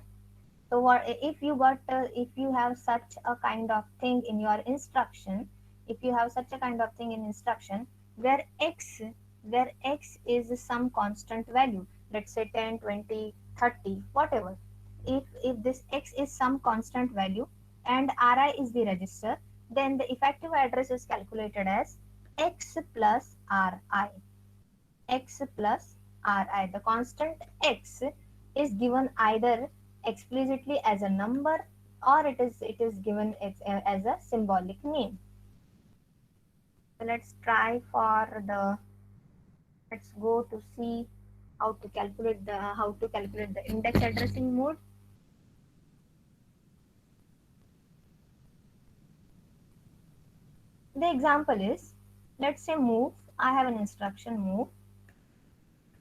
So what if you got if you have such a kind of thing in your instruction, if you have such a kind of thing in instruction where x is some constant value, let's say 10, 20, 30, whatever. If this x is some constant value and ri is the register, then the effective address is calculated as x plus ri, x plus ri. The constant x is given either explicitly as a number, or it is given as a symbolic name. So let's go to see how to calculate the index addressing mode. The example is, let's say move. I have an instruction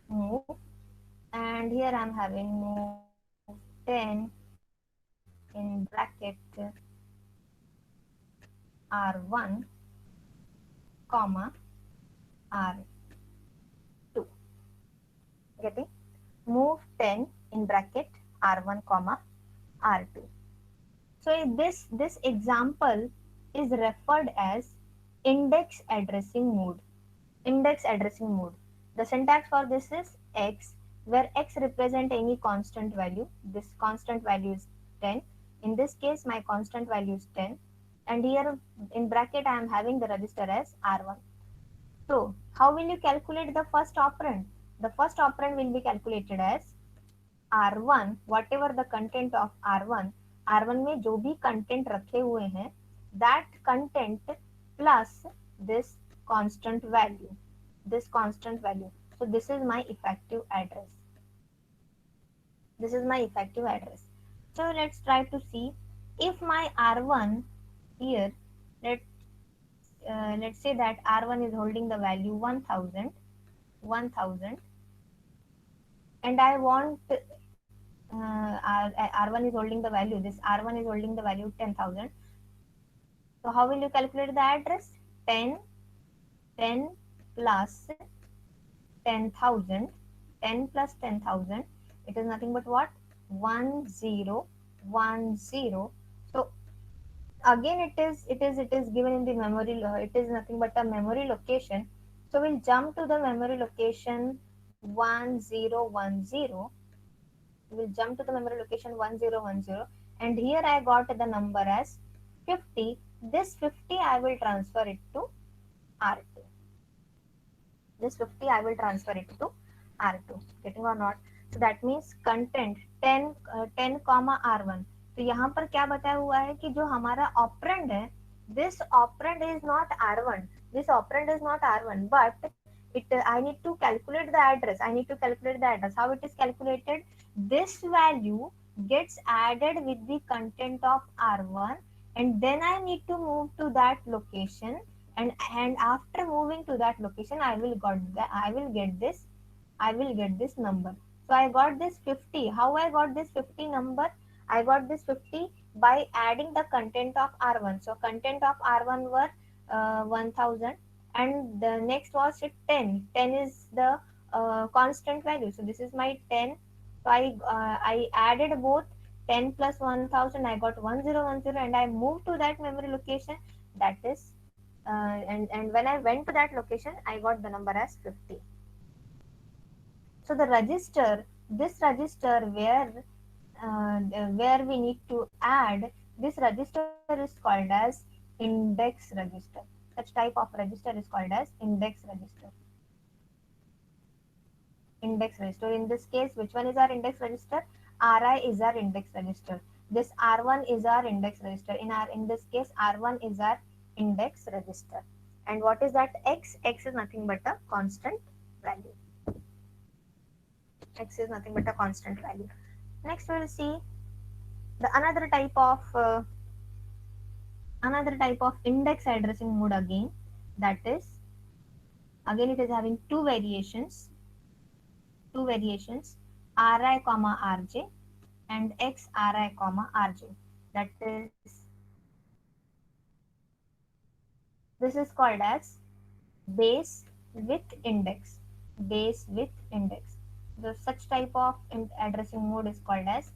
move, and here I'm having move 10 in bracket r1 comma r2. Getting? Move 10 in bracket r1 comma r2. So this example is referred as index addressing mode. Index addressing mode. The syntax for this is x, where x represent any constant value. This constant value is 10. In this case, my constant value is 10. And here in bracket, I am having the register as R1. So, how will you calculate the first operand? The first operand will be calculated as R1, whatever the content of R1, R1 में जो भी content रखे हुए हैं, that content plus this constant value, this constant value. So this is my effective address. This is my effective address. So let's try to see if my R1 here, let let's say that R1 is holding the value 1000, and I want R1 is holding the value, this R1 is holding the value 10,000. So how will you calculate the address? 10, 10 plus 10,000, 10 plus 10,000, it is nothing but what? 1010. So again it is given in the memory, it is nothing but a memory location. So we'll jump to the memory location 1010. We'll jump to the memory location 1010, and here I got the number as 50. This 50 I will transfer it to R2. This 50 I will transfer it to R2. Getting or not? So that means content 10 comma R1. तो यहाँ पर क्या बताया हुआ है कि जो हमारा ऑपरेंड है, this operand is not R1. This operand is not R1, but I need to calculate the address. I need to calculate the address. How it is calculated? This value gets added with the content of R1, and then I need to move to that location, and after moving to that location I will get this number. So I got this 50. How I got this 50 number? I got this 50 by adding the content of R1. So content of R1 were 1000, and the next was 10. 10 is the constant value. So this is my 10. So I added both 10 plus 1000. I got 1010, and I moved to that memory location. That is and when I went to that location, I got the number as 50. So the register, this register where we need to add, this register is called as index register. Such type of register is called as index register. Index register. In this case, which one is our index register? Ri is our index register. This R1 is our index register. In this case, R1 is our index register. And what is that x? X is nothing but a constant value. X is nothing but a constant value. Next we will see the another type of index addressing mode again. That is, again it is having two variations, ri comma rj and xri comma rj. That is, this is called as base with index. Base with index. The such type of addressing mode is called as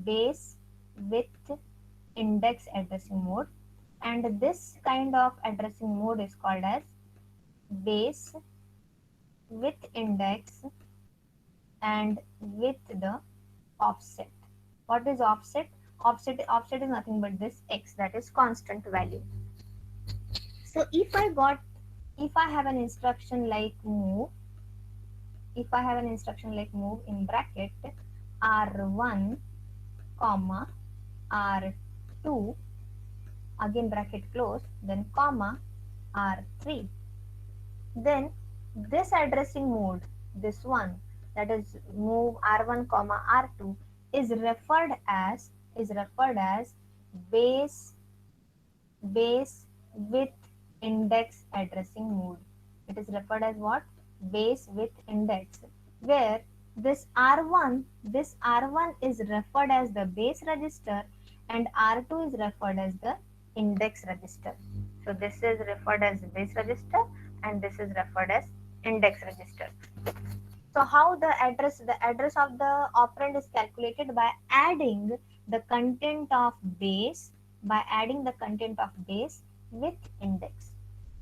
base with index addressing mode, and this kind of addressing mode is called as base with index and with the offset. What is offset? Offset is nothing but this x, that is constant value. So if I have an instruction like move, in bracket r1 comma r2, again bracket close, then comma r3, then this addressing mode, this one, that is move r1 comma r2, is referred as base with index addressing mode. It is referred as what? Base with index, where this r1 is referred as the base register and r2 is referred as the index register. So this is referred as base register and this is referred as index register. So how the address of the operand is calculated by adding the content of base with index.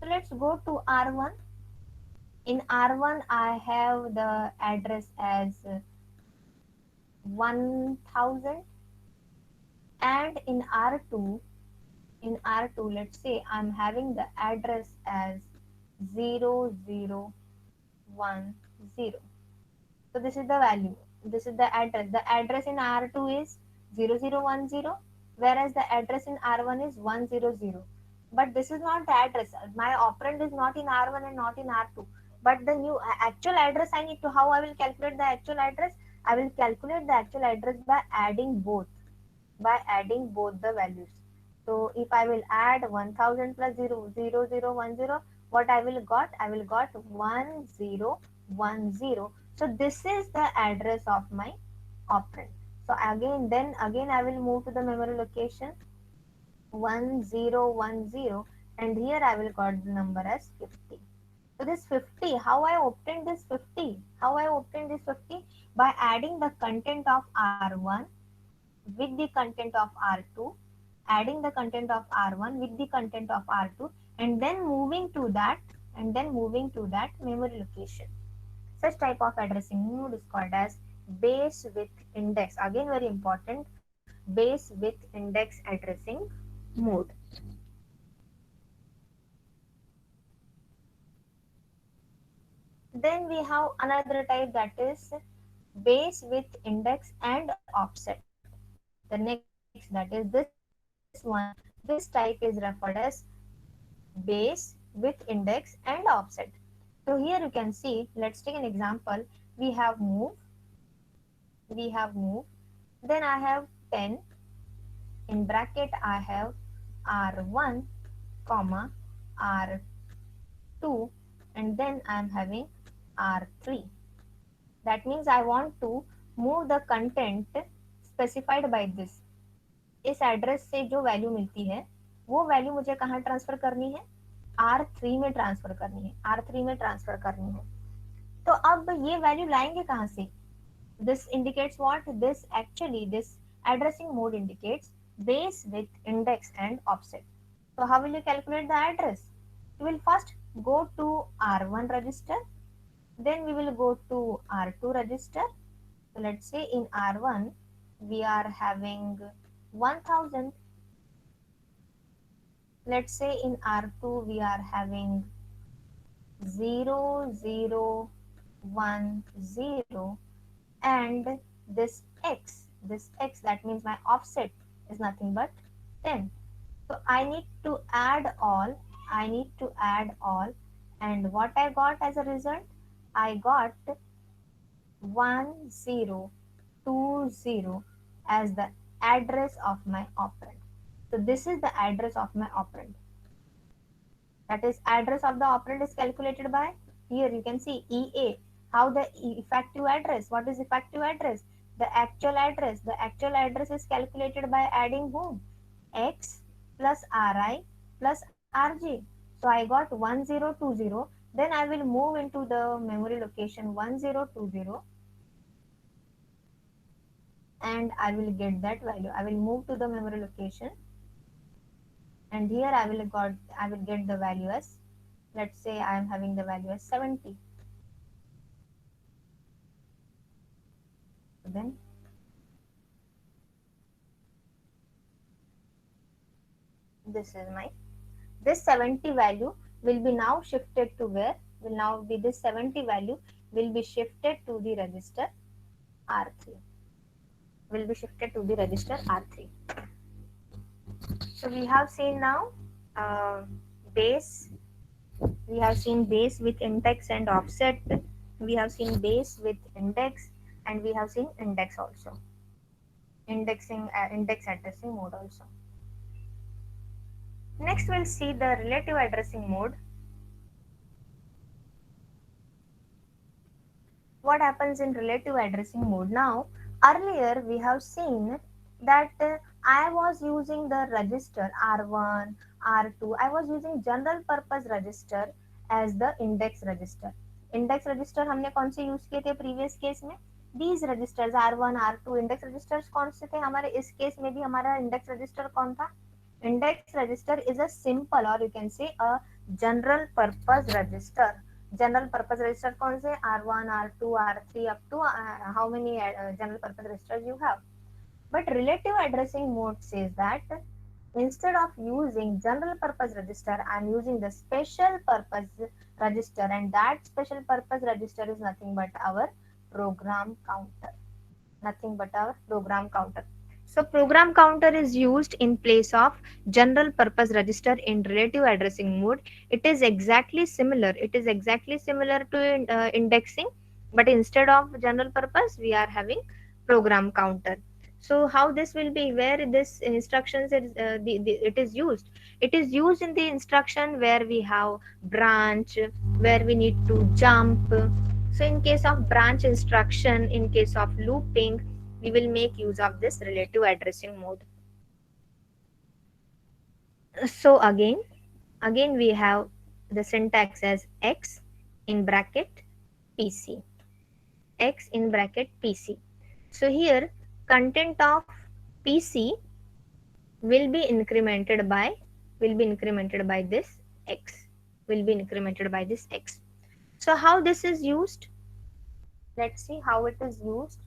So let's go to R1. In R1 I have the address as 1000, and in R2 let's say I'm having the address as 0010. So this is the value. This is the address. The address in R2 is 0010, whereas the address in R1 is 100. But this is not the address. My operand is not in R1 and not in R2. But the new actual address I need to, how I will calculate the actual address? I will calculate the actual address by adding both the values. So if I will add 1000 plus 0010, what I will got? I will got 1010. So this is the address of my operand. So again I will move to the memory location 1010, and here I will got the number as 50. So this 50, how I obtained this 50? By adding the content of R1 with the content of R2, adding the content of R1 with the content of R2, and then moving to that memory location. Such type of addressing mode is called as base with index. Again very important, base with index addressing mode. Then we have another type, that is base with index and offset. The next, that is this one. This type is referred as base with index and offset. So here you can see, let's take an example. We have move, then I have 10, in bracket I have r1 comma r2, and then I am having r3. That means I want to move the content specified by this. इस address से जो value मिलती है वो value मुझे कहाँ transfer करनी है? R3 में ट्रांसफर करनी है। तो अब ये वैल्यू लाएंगे कहाँ से? This indicates what? This addressing mode indicates base with index and offset. So how will you calculate the address? You will first go to R1 register, then we will go to R2 register. So let's say in R1 we are having 1000. Let's say in R2 we are having 0010, and this x, that means my offset is nothing but 10. So I need to add all, and what I got as a result? I got 1020 as the address of my operand. So this is the address of my operand. That is, address of the operand is calculated by, here you can see EA. How the effective address? What is effective address? The actual address. The actual address is calculated by adding whom? X plus RI plus RJ. So I got 1020. Then I will move into the memory location 1020 and I will get that value. I will move to the memory location and here I will get the value as, let's say I am having the value as 70. Then this is my, this 70 value will be now shifted to where? Will now be, this 70 value will be shifted to the register R3. Will be shifted to the register R3. So we have seen now base. We have seen base with index and offset. We have seen base with index, and we have seen index also. Index addressing mode also. Next, we'll see the relative addressing mode. What happens in relative addressing mode? Now, earlier we have seen that I was using the register R1, R2. I was using general purpose register as the index register. Index register हमने कौन से use किए थे previous case में? These registers R1, R2 index registers कौन से थे हमारे? इस केस में भी हमारा इंडेक्स रजिस्टर कौन था? Index register is a simple, or you can say a general purpose register. General purpose register कौन से? R1, R2, R3 up to how many general purpose registers you have. But relative addressing mode says that instead of using general purpose register, I am using the special purpose register, and that special purpose register is nothing but our program counter. Nothing but our program counter. So program counter is used in place of general purpose register in relative addressing mode. It is exactly similar. It is exactly similar to indexing, but instead of general purpose, we are having program counter. So how this will be? Where this instructions it is used? It is used in the instruction where we have branch, where we need to jump. So in case of branch instruction, in case of looping, we will make use of this relative addressing mode. So again we have the syntax as X in bracket PC. X in bracket PC. So here content of PC will be incremented by this X. Will be incremented by this X. So how this is used? Let's see how it is used.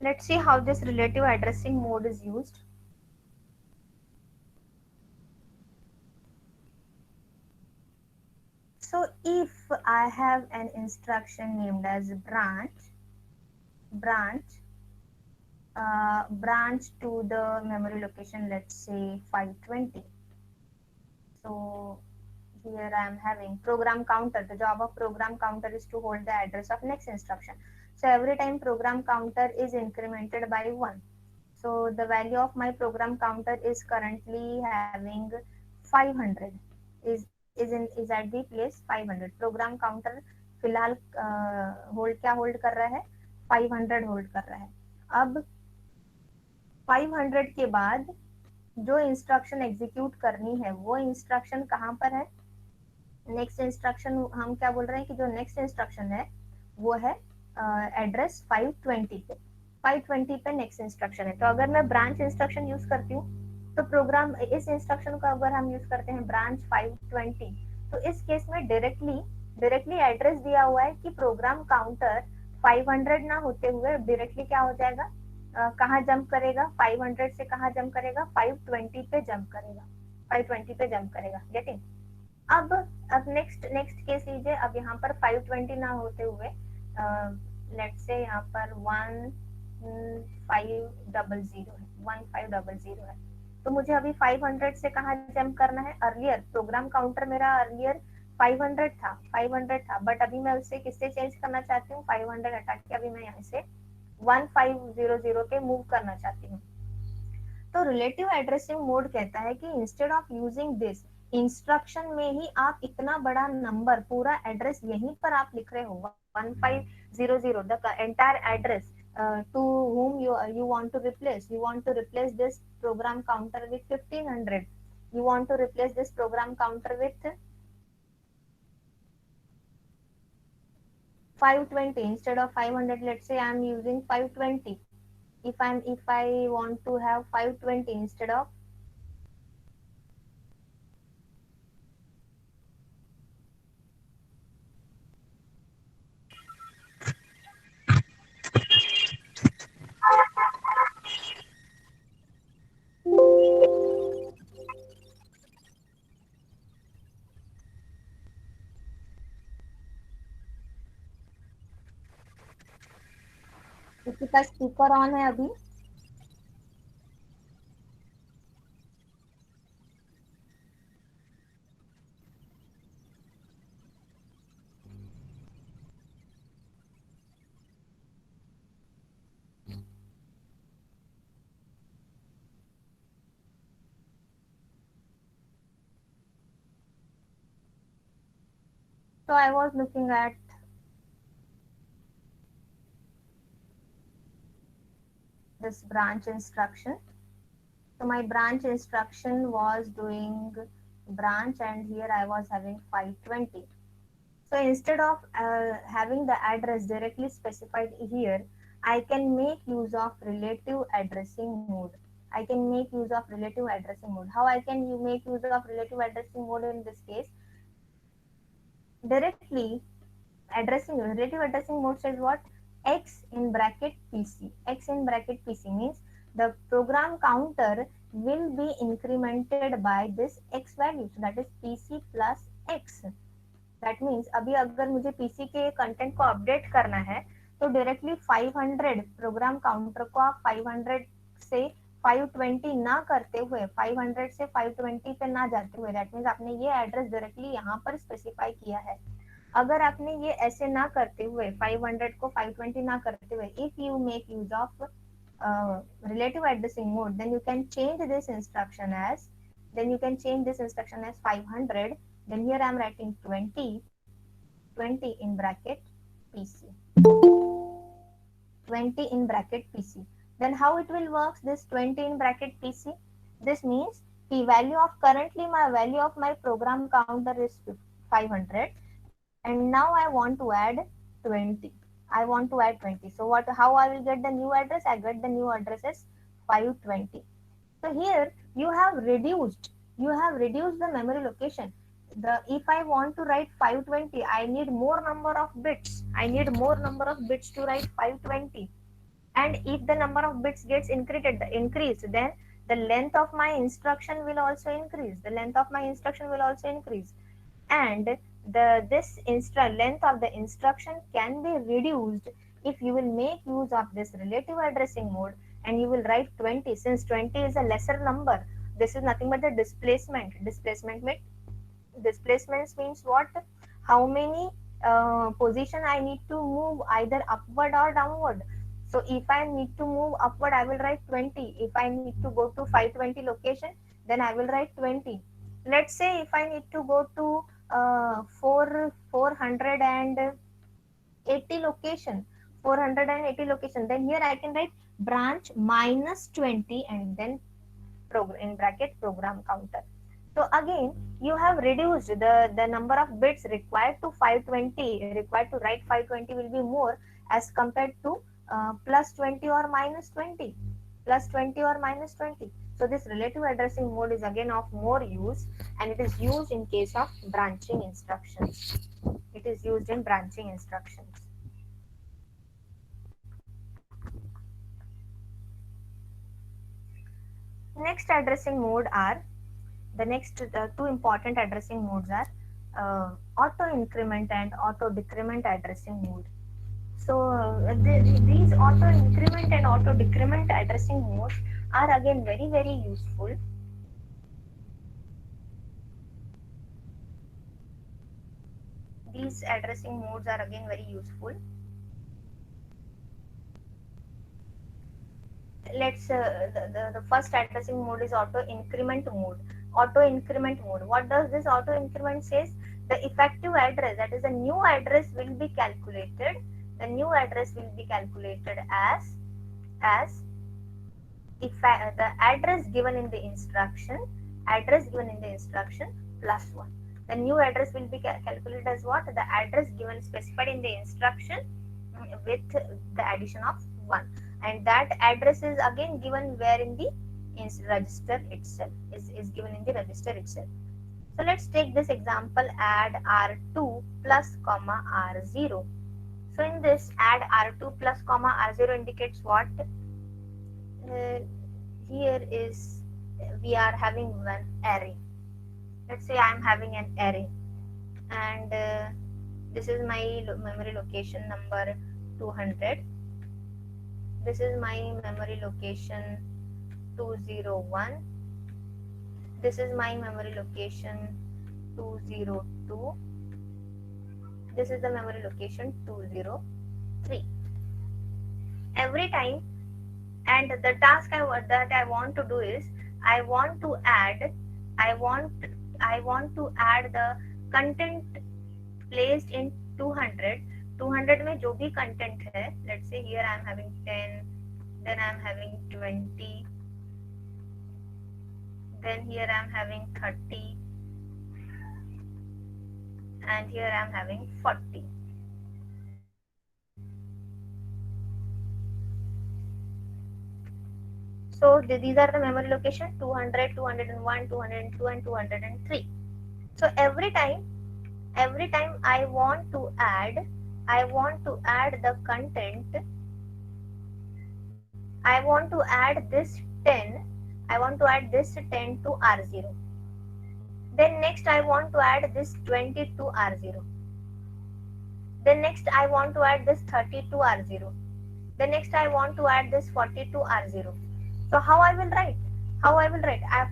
Let's see how this relative addressing mode is used. So if I have an instruction named as branch to the memory location, let's say 520. So here I am having program counter. The job of program counter is to hold the address of next instruction. So every time program counter is incremented by 1. So the value of my program counter is currently having 500. Is at the place 500. Program counter फिलहाल hold कर रहा है 500 hold कर रहा है. अब 500 के बाद जो इंस्ट्रक्शन एग्जीक्यूट करनी है वो इंस्ट्रक्शन कहाँ पर है? नेक्स्ट इंस्ट्रक्शन हम क्या बोल रहे हैं कि जो नेक्स्ट इंस्ट्रक्शन है वो है एड्रेस 520 पे. 520 पे नेक्स्ट इंस्ट्रक्शन है. तो अगर मैं ब्रांच इंस्ट्रक्शन यूज करती हूँ तो प्रोग्राम इस इंस्ट्रक्शन को अगर हम यूज करते हैं ब्रांच 520, तो इस केस में डायरेक्टली डायरेक्टली एड्रेस दिया हुआ है कि प्रोग्राम काउंटर 500 ना होते हुए डायरेक्टली क्या हो जाएगा, कहाँ जंप करेगा, 500 से कहाँ जंप करेगा, 520 पे जंप करेगा, 520 पे जंप करेगा। गेटिंग? अब नेक्स्ट नेक्स्ट केस लीजिए। अब यहाँ पर 520 ना होते हुए लेट्स से यहाँ पर 1500 है, 1500 है। तो मुझे अभी 500 से कहाँ जंप करना है? अर्लियर प्रोग्राम काउंटर मेरा अर्लियर 500 था, बट अभी मैं उससे किससे चेंज करना चाहती हूँ? 500 हटा के अभी मैं यहाँ से 1500 पे मूव करना चाहती हूँ। तो रिलेटिव एड्रेसिंग मोड कहता है कि instead of using this, instruction में ही आप इतना बड़ा नंबर, पूरा एड्रेस यहीं पर आप लिख रहे हो 1500, the entire address to whom you want to replace. You want to replace this program counter with 1500. You want to replace this program counter with 520 instead of 500. Let's say I am using 520. If I want to have 520 instead of, किसी का speaker on है अभी? So I was looking at this branch instruction. So my branch instruction was doing branch, and here I was having 520. So instead of having the address directly specified here, I can make use of relative addressing mode. I can make use of relative addressing mode. How I can you make use of relative addressing mode in this case? Directly addressing relative addressing mode says what? X in bracket PC. X in bracket PC means the program counter will be incremented by this X value. So that is PC plus X. That means अभी अगर मुझे PC के content को update करना है तो directly 500 program counter को आप 500 से 520 ना करते हुए, 500 से 520 पे ना जाते हुए, दैट मीन्स आपने ये एड्रेस डायरेक्टली यहाँ पर स्पेसिफाई किया है। अगर आपने ये ऐसे ना करते हुए, 500 को 520 ना करते हुए, if you make use of relative addressing mode, then you can change this instruction as, then you can change this instruction as 500. Then here I am writing 20 in bracket PC, 20 in bracket PC. Then how it will work, this 20 in bracket PC? This means the value of, currently my value of my program counter is 500, and now I want to add 20. I want to add 20. So what? How I will get the new address? I get the new address as 520. So here you have reduced. You have reduced the memory location. The if I want to write 520, I need more number of bits. I need more number of bits to write 520. And if the number of bits gets increased, then the length of my instruction will also increase. The length of my instruction will also increase, and this length of the instruction can be reduced if you will make use of this relative addressing mode, and you will write 20. Since 20 is a lesser number, this is nothing but the displacements means what? How many position I need to move, either upward or downward. So if I need to move upward, I will write 20. If I need to go to 520 location, then I will write 20. Let's say if I need to go to 480 location, 480 location, then here I can write branch minus 20 and then in bracket program counter. So again, you have reduced the number of bits required to 520, required to write 520 will be more as compared to plus 20 or minus 20, plus 20 or minus 20. So this relative addressing mode is again of more use, and it is used in case of branching instructions. It it is used in branching instructions. Next addressing mode are the next two important addressing modes are auto increment and auto decrement addressing mode. So these auto increment and auto decrement addressing modes are again very useful. These addressing modes are again very useful. Let's the first addressing mode is auto increment mode. Auto increment mode, what does this auto increment says? The effective address, that is the new address, will be calculated. The new address will be calculated as if the address given in the instruction, plus 1. The new address will be calculated as what? The address given specified in the instruction with the addition of 1, and that address is again given where in the register itself, is given in the register itself. So let's take this example, add r2 plus comma r0. So in this add r2 plus comma r0 indicates what? Here is, we are having one array. Let's say I am having an array, and this is my memory location number 200. This is my memory location 201. This is my memory location 202. This is the memory location 203. Every time, and the task that I want to do is I want to add the content placed in 200. 200 में जो भी content है, let's say here I am having 10, then I am having 20, then here I am having 30, and here I am having 40. So these are the memory location 200, 201, 202, and 203. So every time I want to add the content, I want to add this 10 to R0. Then next I want to add this 20 to R0. Then next I want to add this 30 to R0. Then next I want to add this 40 to R0. So how I will write?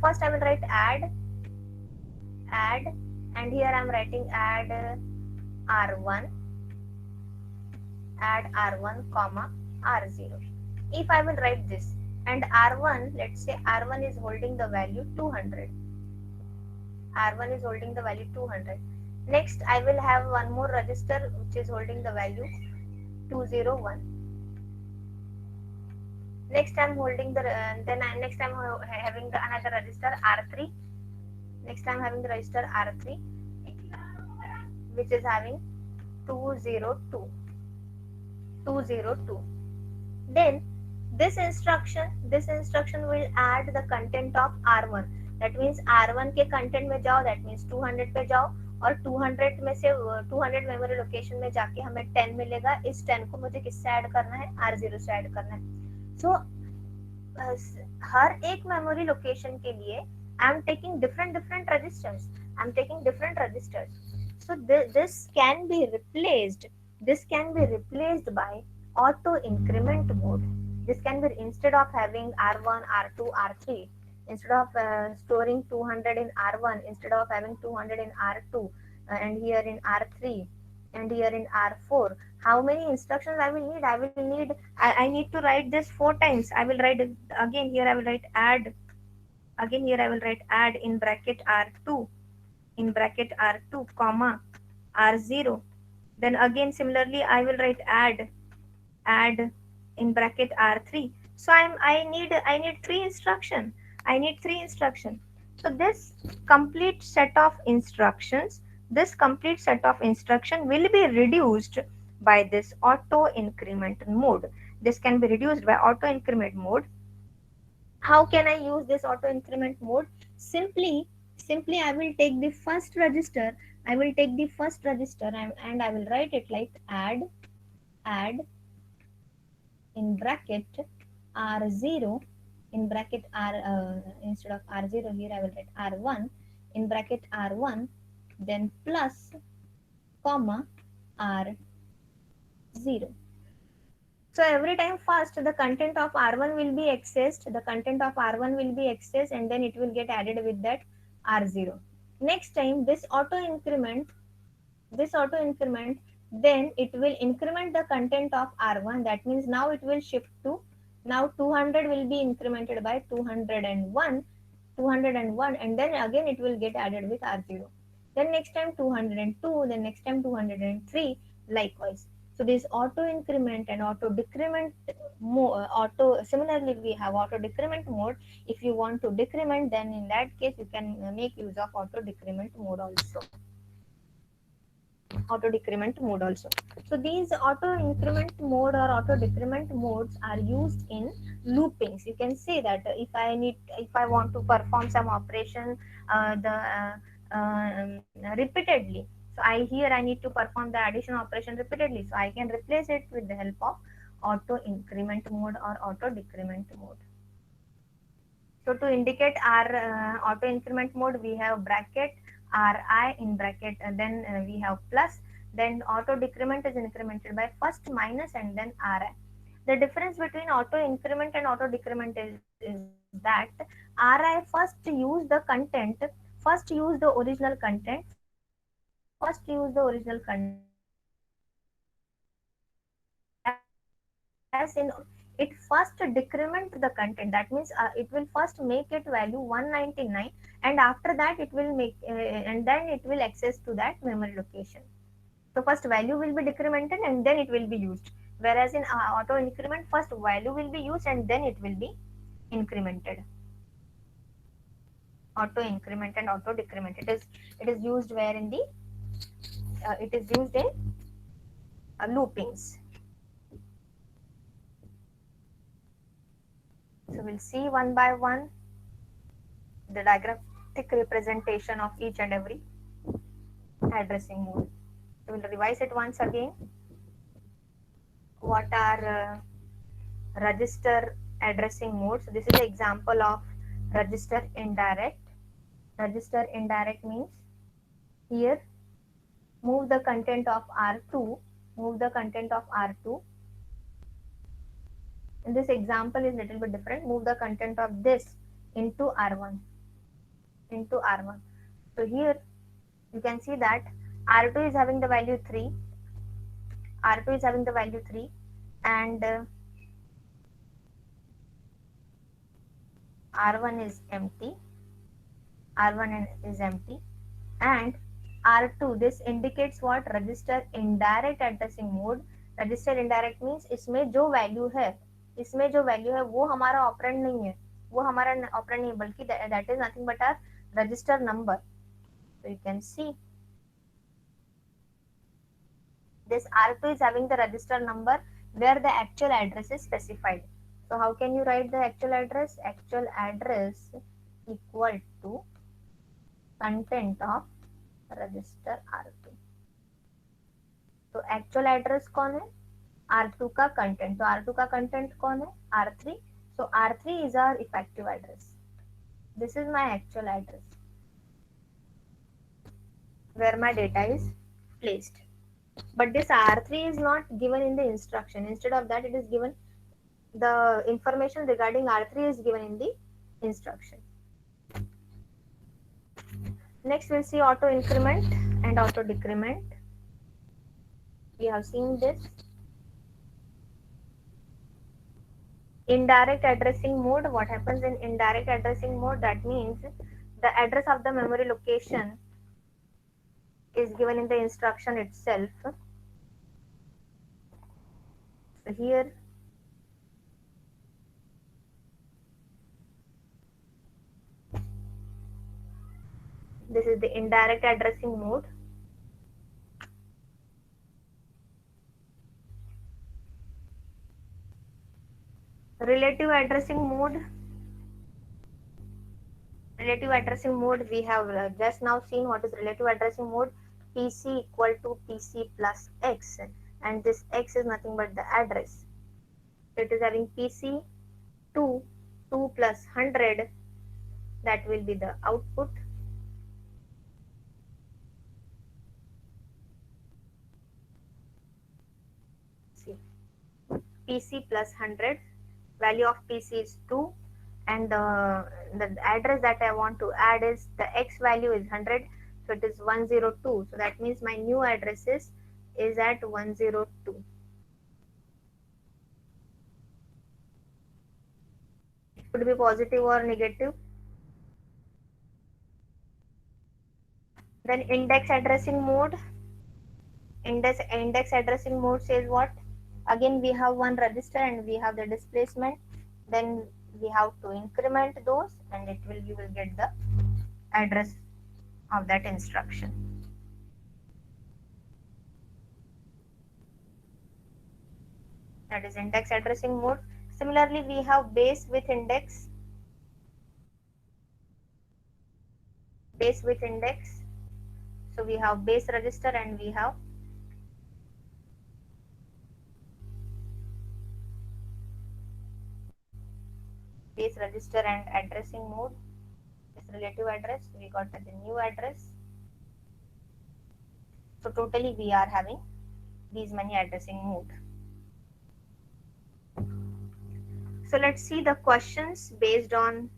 First I will write add, and here I am writing add R1, comma R0. If I will write this, and R1, let's say R1 is holding the value 200. Next I will have one more register which is holding the value 201. Next I'm holding the next I'm having another register R3. Next I'm having the register R3 which is having 202. Then this instruction will add the content of R1. That means R1 के content में जाओ, that means 200 पे जाओ, और 200 में से 200 memory location में जाके हमें 10 मिलेगा. इस 10 को मुझे किससे ऐड करना है? R0 से ऐड करना है. So हर एक मेमोरी लोकेशन के लिए I am taking different registers. So this can be replaced by auto increment mode. This can be, instead of having R1, R2, R3, instead of storing 200 in R1, instead of having 200 in R2, and here in R3, and here in R4, how many instructions I will need? I need to write this 4 times. I will write again here. I will write add. Again here I will write add in bracket R2, comma R0. Then again similarly I will write add in bracket R3. So I need 3 instruction. So this complete set of instructions will be reduced by this auto increment mode. This can be reduced by auto increment mode. How can I use this auto increment mode? Simply I will take the first register I will take the first register and I will write it like add in bracket R0 in bracket R instead of R0 here I will write R1 in bracket R1 then plus comma R0. So every time first the content of R1 will be accessed, the content of R1 will be accessed and then it will get added with that R0. Next time this auto increment, then it will increment the content of R1. That means now it will shift to, now 200 will be incremented by 201, and then again it will get added with R0. Then next time 202, then next time 203, likewise. So this auto increment and auto decrement similarly we have auto decrement mode. If you want to decrement, then in that case you can make use of auto decrement mode also. Auto decrement mode also. So these auto increment mode or auto decrement modes are used in loopings. You can say that if I want to perform some operation the repeatedly, so I need to perform the addition operation repeatedly, so I can replace it with the help of auto increment mode or auto decrement mode. So to indicate our auto increment mode, we have bracket Ri in bracket, and then we have plus. Then auto decrement is incremented by first minus and then Ri. The difference between auto increment and auto decrement is that Ri first use the content, first use the original content, first use the original content, whereas in it first decrement the content. That means it will first make it value 199, and after that it will make and then it will access to that memory location. So first value will be decremented and then it will be used, whereas in auto increment first value will be used and then it will be incremented. Auto increment and auto decrement, it is used where in the it is used in loopings. So we'll see one by one the diagrammatic representation of each and every addressing mode. So we'll revise it once again. What are register addressing modes? So this is an example of register indirect. Register indirect means here move the content of R2, move the content of R2. In this example is little bit different. Move the content of this into R1, into R1. So here you can see that R2 is having the value 3, R2 is having the value 3, and R1 is empty, R1 is empty, and R2, this indicates what? Register indirect addressing mode. Register indirect means इसमें जो value है, इसमें जो value है वो हमारा operand नहीं है, वो हमारा ऑपरेंड नहीं, बल्कि that is nothing but our register number. So you can see this R2 is having the register number where the actual address is specified. So how can you write the actual address? Actual address equal to content of register R2. तो actual address कौन है? R2 का content. तो R2 का content कौन है? R3. So R3 is our effective address. This is my actual address where my data is placed. But this R3 is not given in the instruction. Instead of that, it is given, the information regarding R3 is given in the instruction. Next, we'll see auto increment and auto decrement. We have seen this. Indirect addressing mode. What happens in indirect addressing mode? That means the address of the memory location is given in the instruction itself. So here this is the indirect addressing mode. Relative addressing mode. Relative addressing mode, we have just now seen what is relative addressing mode. PC equal to PC plus X, and this X is nothing but the address. It is having PC 2, 2 plus 100, that will be the output. See, PC plus 100, value of PC is 2, and the address that I want to add is the X value is 100, so it is 102. So that means my new address is at 102. It could be positive or negative. Then index addressing mode. Index addressing mode says what? Again, we have one register and we have the displacement. Then we have to increment those, and you will get the address of that instruction. That is index addressing mode. Similarly, we have base with index. Base with index. So we have base register and we have base register and addressing mode. This relative address, we got the new address. So totally we are having these many addressing mode. So let's see the questions based on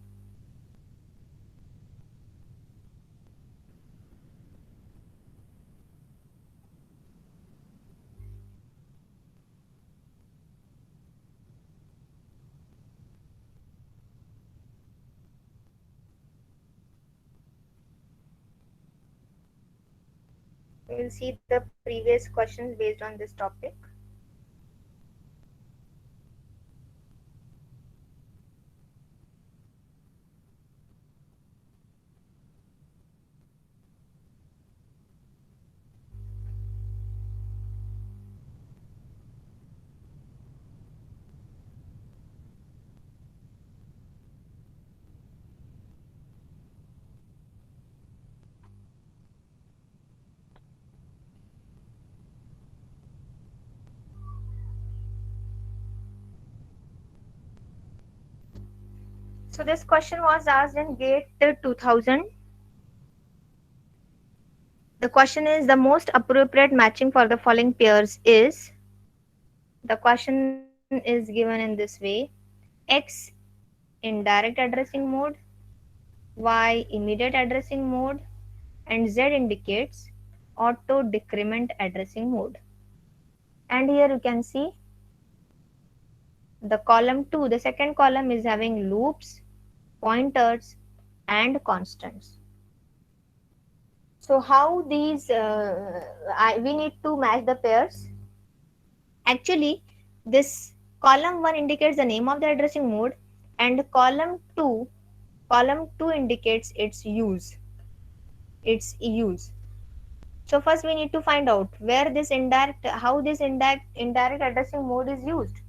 we will see the previous questions based on this topic. So this question was asked in GATE 2000. The question is the most appropriate matching for the following pairs is, the question is given in this way: X indirect addressing mode, Y immediate addressing mode, and Z indicates auto decrement addressing mode. And here you can see the column 2, the second column is having loops, pointers, and constants. So how these we need to match the pairs. Actually, this column 1 indicates the name of the addressing mode, and column 2 indicates its use. So first we need to find out where this how this indirect addressing mode is used.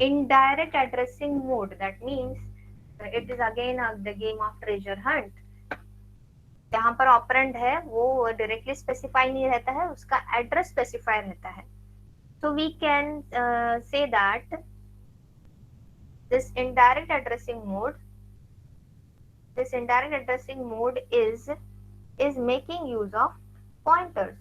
Indirect addressing mode, that means it is again the game of treasure hunt. जहाँ पर operand है वो directly specify नहीं रहता है, उसका address specify रहता है. So we can say that this indirect addressing mode is making use of pointers.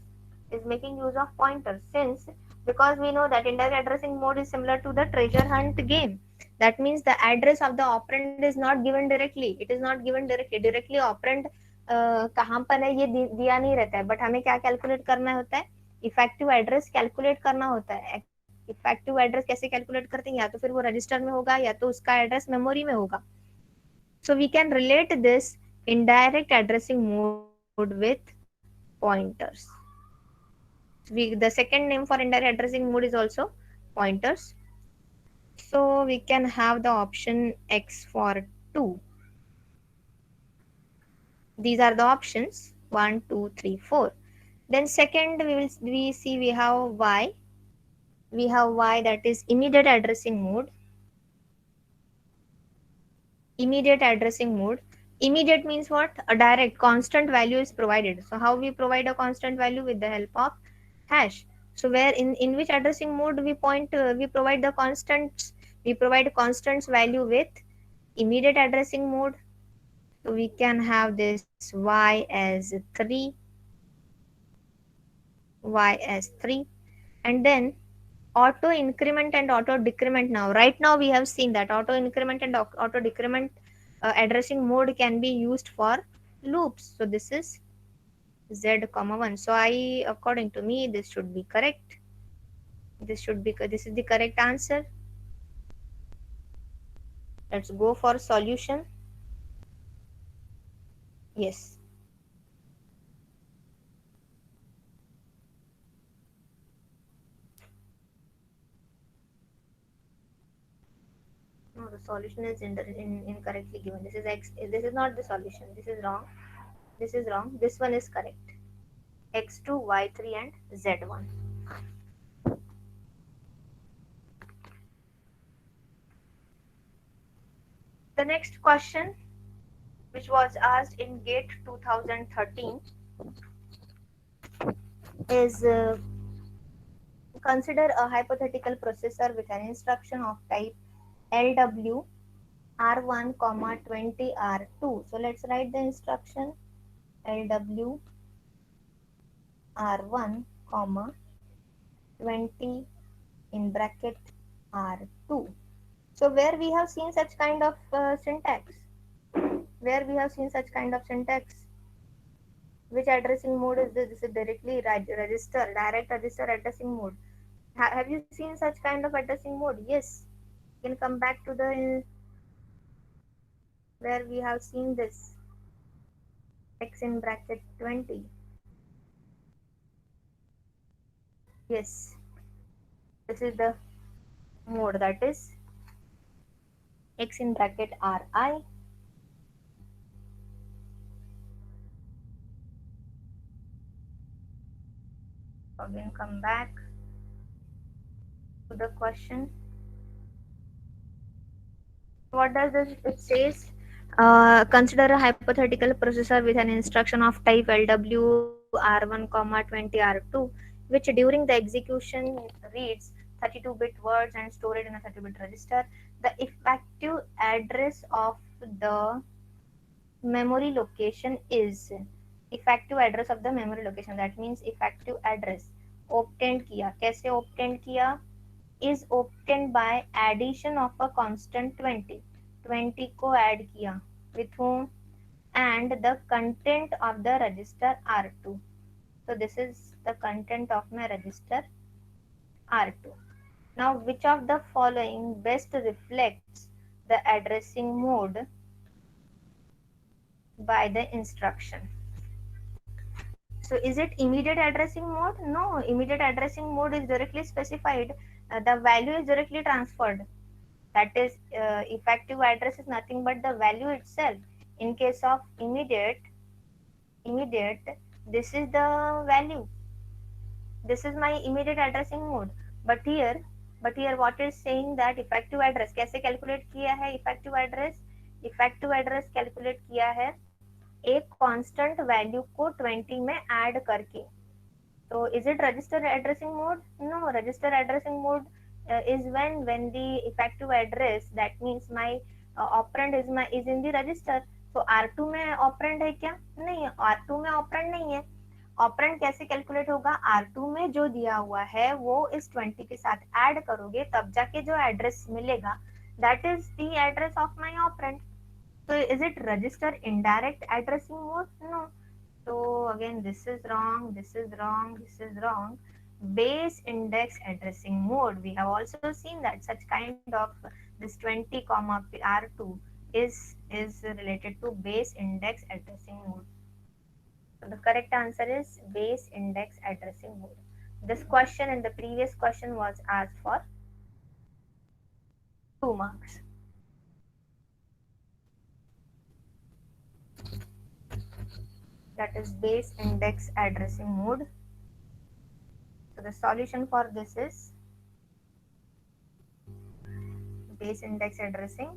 Since, because we know that indirect addressing mode is similar to the treasure hunt game. That means the address of the operand is not given directly. It is not given directly operand कहाँ पर है ये दिया नहीं रहता है, but हमें क्या कैलकुलेट करना होता है, इफेक्टिव एड्रेस कैलकुलेट करना होता है. इफेक्टिव एड्रेस कैसे कैलकुलेट करते हैं, या तो फिर वो रजिस्टर में होगा या तो उसका एड्रेस मेमोरी में होगा. So we can relate this indirect addressing mode with pointers. The second name for indirect addressing mode is also pointers. So we can have the option X for 2. These are the options 1, 2, 3, 4. Then second we have Y. We have Y, that is immediate addressing mode. Immediate means what? A direct constant value is provided. So how we provide a constant value? With the help of hash. So where in which addressing mode we provide the constants, we provide constants value with immediate addressing mode. So we can have this y as 3, y as 3, and then auto increment and auto decrement. Now right now we have seen that auto increment and auto decrement addressing mode can be used for loops. So this is z comma 1. So I, according to me, this should be correct. This is the correct answer. Let's go for solution. Yes. No, the solution is incorrectly given. This is x. This is not the solution. This is wrong. This is wrong. This one is correct. X2, Y3, and Z1. The next question, which was asked in GATE 2013, is consider a hypothetical processor with an instruction of type LW R1, 20 R2. So let's write the instruction LW R1, 20 in bracket R2. So where we have seen such kind of syntax? Where we have seen such kind of syntax? Which addressing mode is this? This is directly register, direct register addressing mode. Have you seen such kind of addressing mode? Yes. You can come back to the where we have seen this x in bracket 20. Yes, this is the mode, that is x in bracket ri. Again, come back to the question. What does this? It says, consider a hypothetical processor with an instruction of type LW R1, 20 R2, which during the execution reads 32-bit words and store it in a 30-bit register. The effective address of the memory location is effective address of the memory location. That means effective address obtained किया. कैसे obtained किया? Is obtained by addition of a constant 20. 20 को add किया with whom? And the content of the register R2. So this is the content of my register R2. Now which of the following best reflects the addressing mode by the instruction? So is it immediate addressing mode? No, immediate addressing mode is directly specified. The value is directly transferred. That is, effective address is nothing but the value itself. In case of immediate, this is the value. This is my immediate addressing mode. But here, what is saying that effective address कैसे calculate किया है? Effective address calculate किया है एक constant value को 20 में add करके. So is it register addressing mode? No, register addressing mode is when the effective address, that means my operand is in the register. So R2 में operand है क्या? नहीं है. R2 में operand नहीं है. ऑपरेंड कैसे कैलकुलेट होगा? R2 में जो दिया हुआ है वो इस 20 के साथ ऐड करोगे तब जाके जो एड्रेस मिलेगा, that is the address of my operand. So is it register indirect addressing mode? No. So again, this is wrong, this is wrong, this is wrong. Base index addressing mode. We have also seen that such kind of this 20 comma R2 is related to base index addressing mode. So the correct answer is base index addressing mode. This question and the previous question was asked for 2 marks. That is base index addressing mode. So the solution for this is base index addressing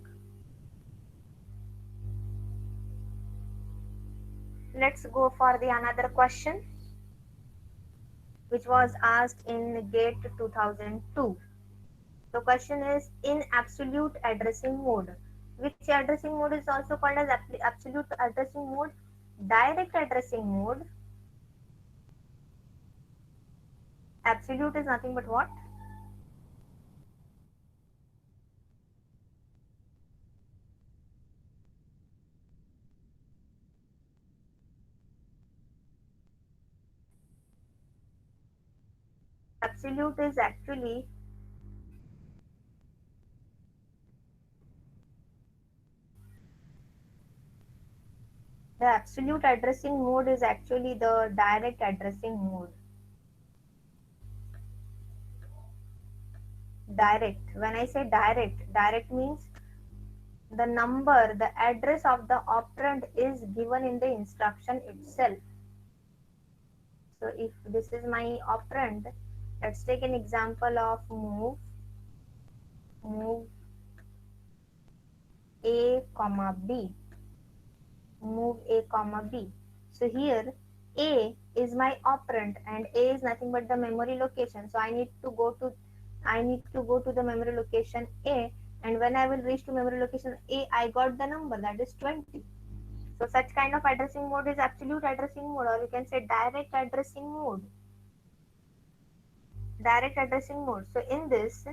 Let's go for the another question which was asked in GATE 2002. The question is in absolute addressing mode. Which addressing mode is also called as absolute addressing mode? Direct addressing mode. Absolute is nothing but what? Absolute is actually the absolute addressing mode is actually the direct addressing mode. Direct. When I say direct, direct means the number, the address of the operand is given in the instruction itself. So if this is my operand, let's take an example of move a comma b, move a comma b. So here a is my operand and a is nothing but the memory location. So I need to go to the memory location a, and when I will reach to memory location a, I got the number that is 20. So such kind of addressing mode is absolute addressing mode, or you can say direct addressing mode. Direct addressing mode. So in this,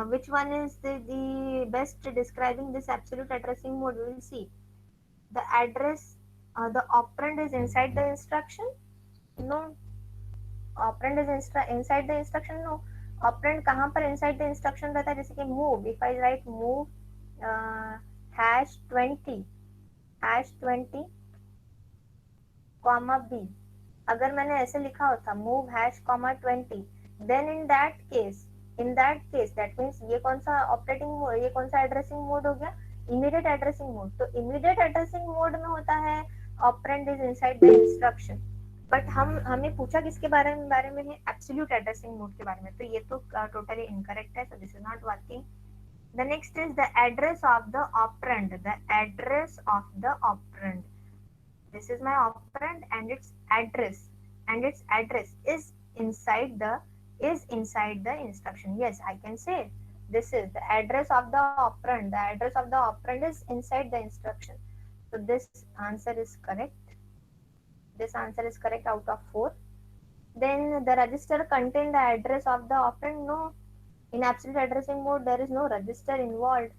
which one is the best describing this absolute addressing mode? We will see. The address, the operand is inside the instruction. No, operand is inside the instruction. No, operand कहाँ पर inside the instruction रहता है? जैसे कि move. If I write move hash 20, hash 20 comma b, अगर मैंने ऐसे लिखा होता move hash comma 20, then in that case that means ये कौन सा ऑपरेटिंग मोड, ये कौन सा एड्रेसिंग मोड हो गया? Immediate addressing mode. तो इमीडिएट एड्रेसिंग मोड में होता है operand is inside the instruction. But हम हमें पूछा किसके बारे में है? एब्सोल्यूट एड्रेसिंग मोड के बारे में. तो ये तो टोटली इनकरेक्ट है. So this is not working. The next is the address of the operand. The address of the operand. This is my operand and its address is inside the instruction. Yes, I can say this is the address of the operand. The address of the operand is inside the instruction. So this answer is correct. This answer is correct out of 4. Then the register contain the address of the operand. No, in absolute addressing mode there is no register involved.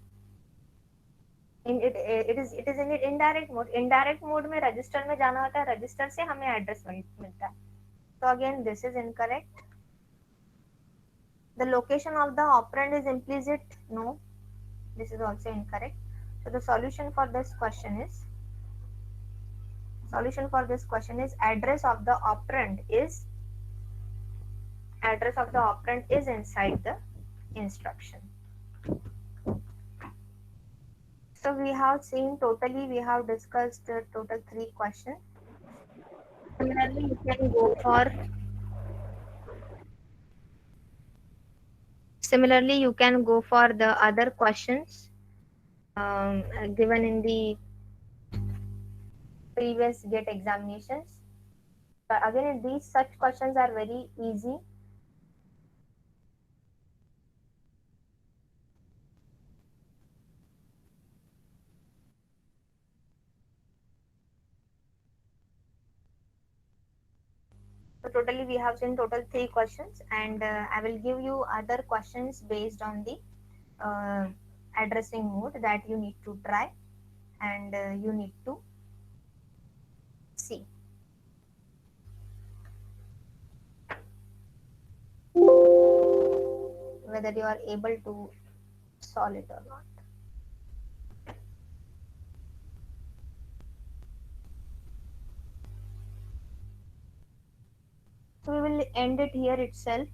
It is in indirect mode. Indirect mode में register में जाना होता है, register से हमें address मिलता है. So again this is incorrect. The location of the operand is implicit. No, this is also incorrect. So the solution for this question is address of the operand is inside the instruction. So we have seen totally, we have discussed total 3 questions. Similarly, you can go for the other questions given in the previous GATE examinations. But again, these such questions are very easy. So totally we have seen total 3 questions, and I will give you other questions based on the addressing mode that you need to try, and you need to see whether you are able to solve it or not. So we will end it here itself.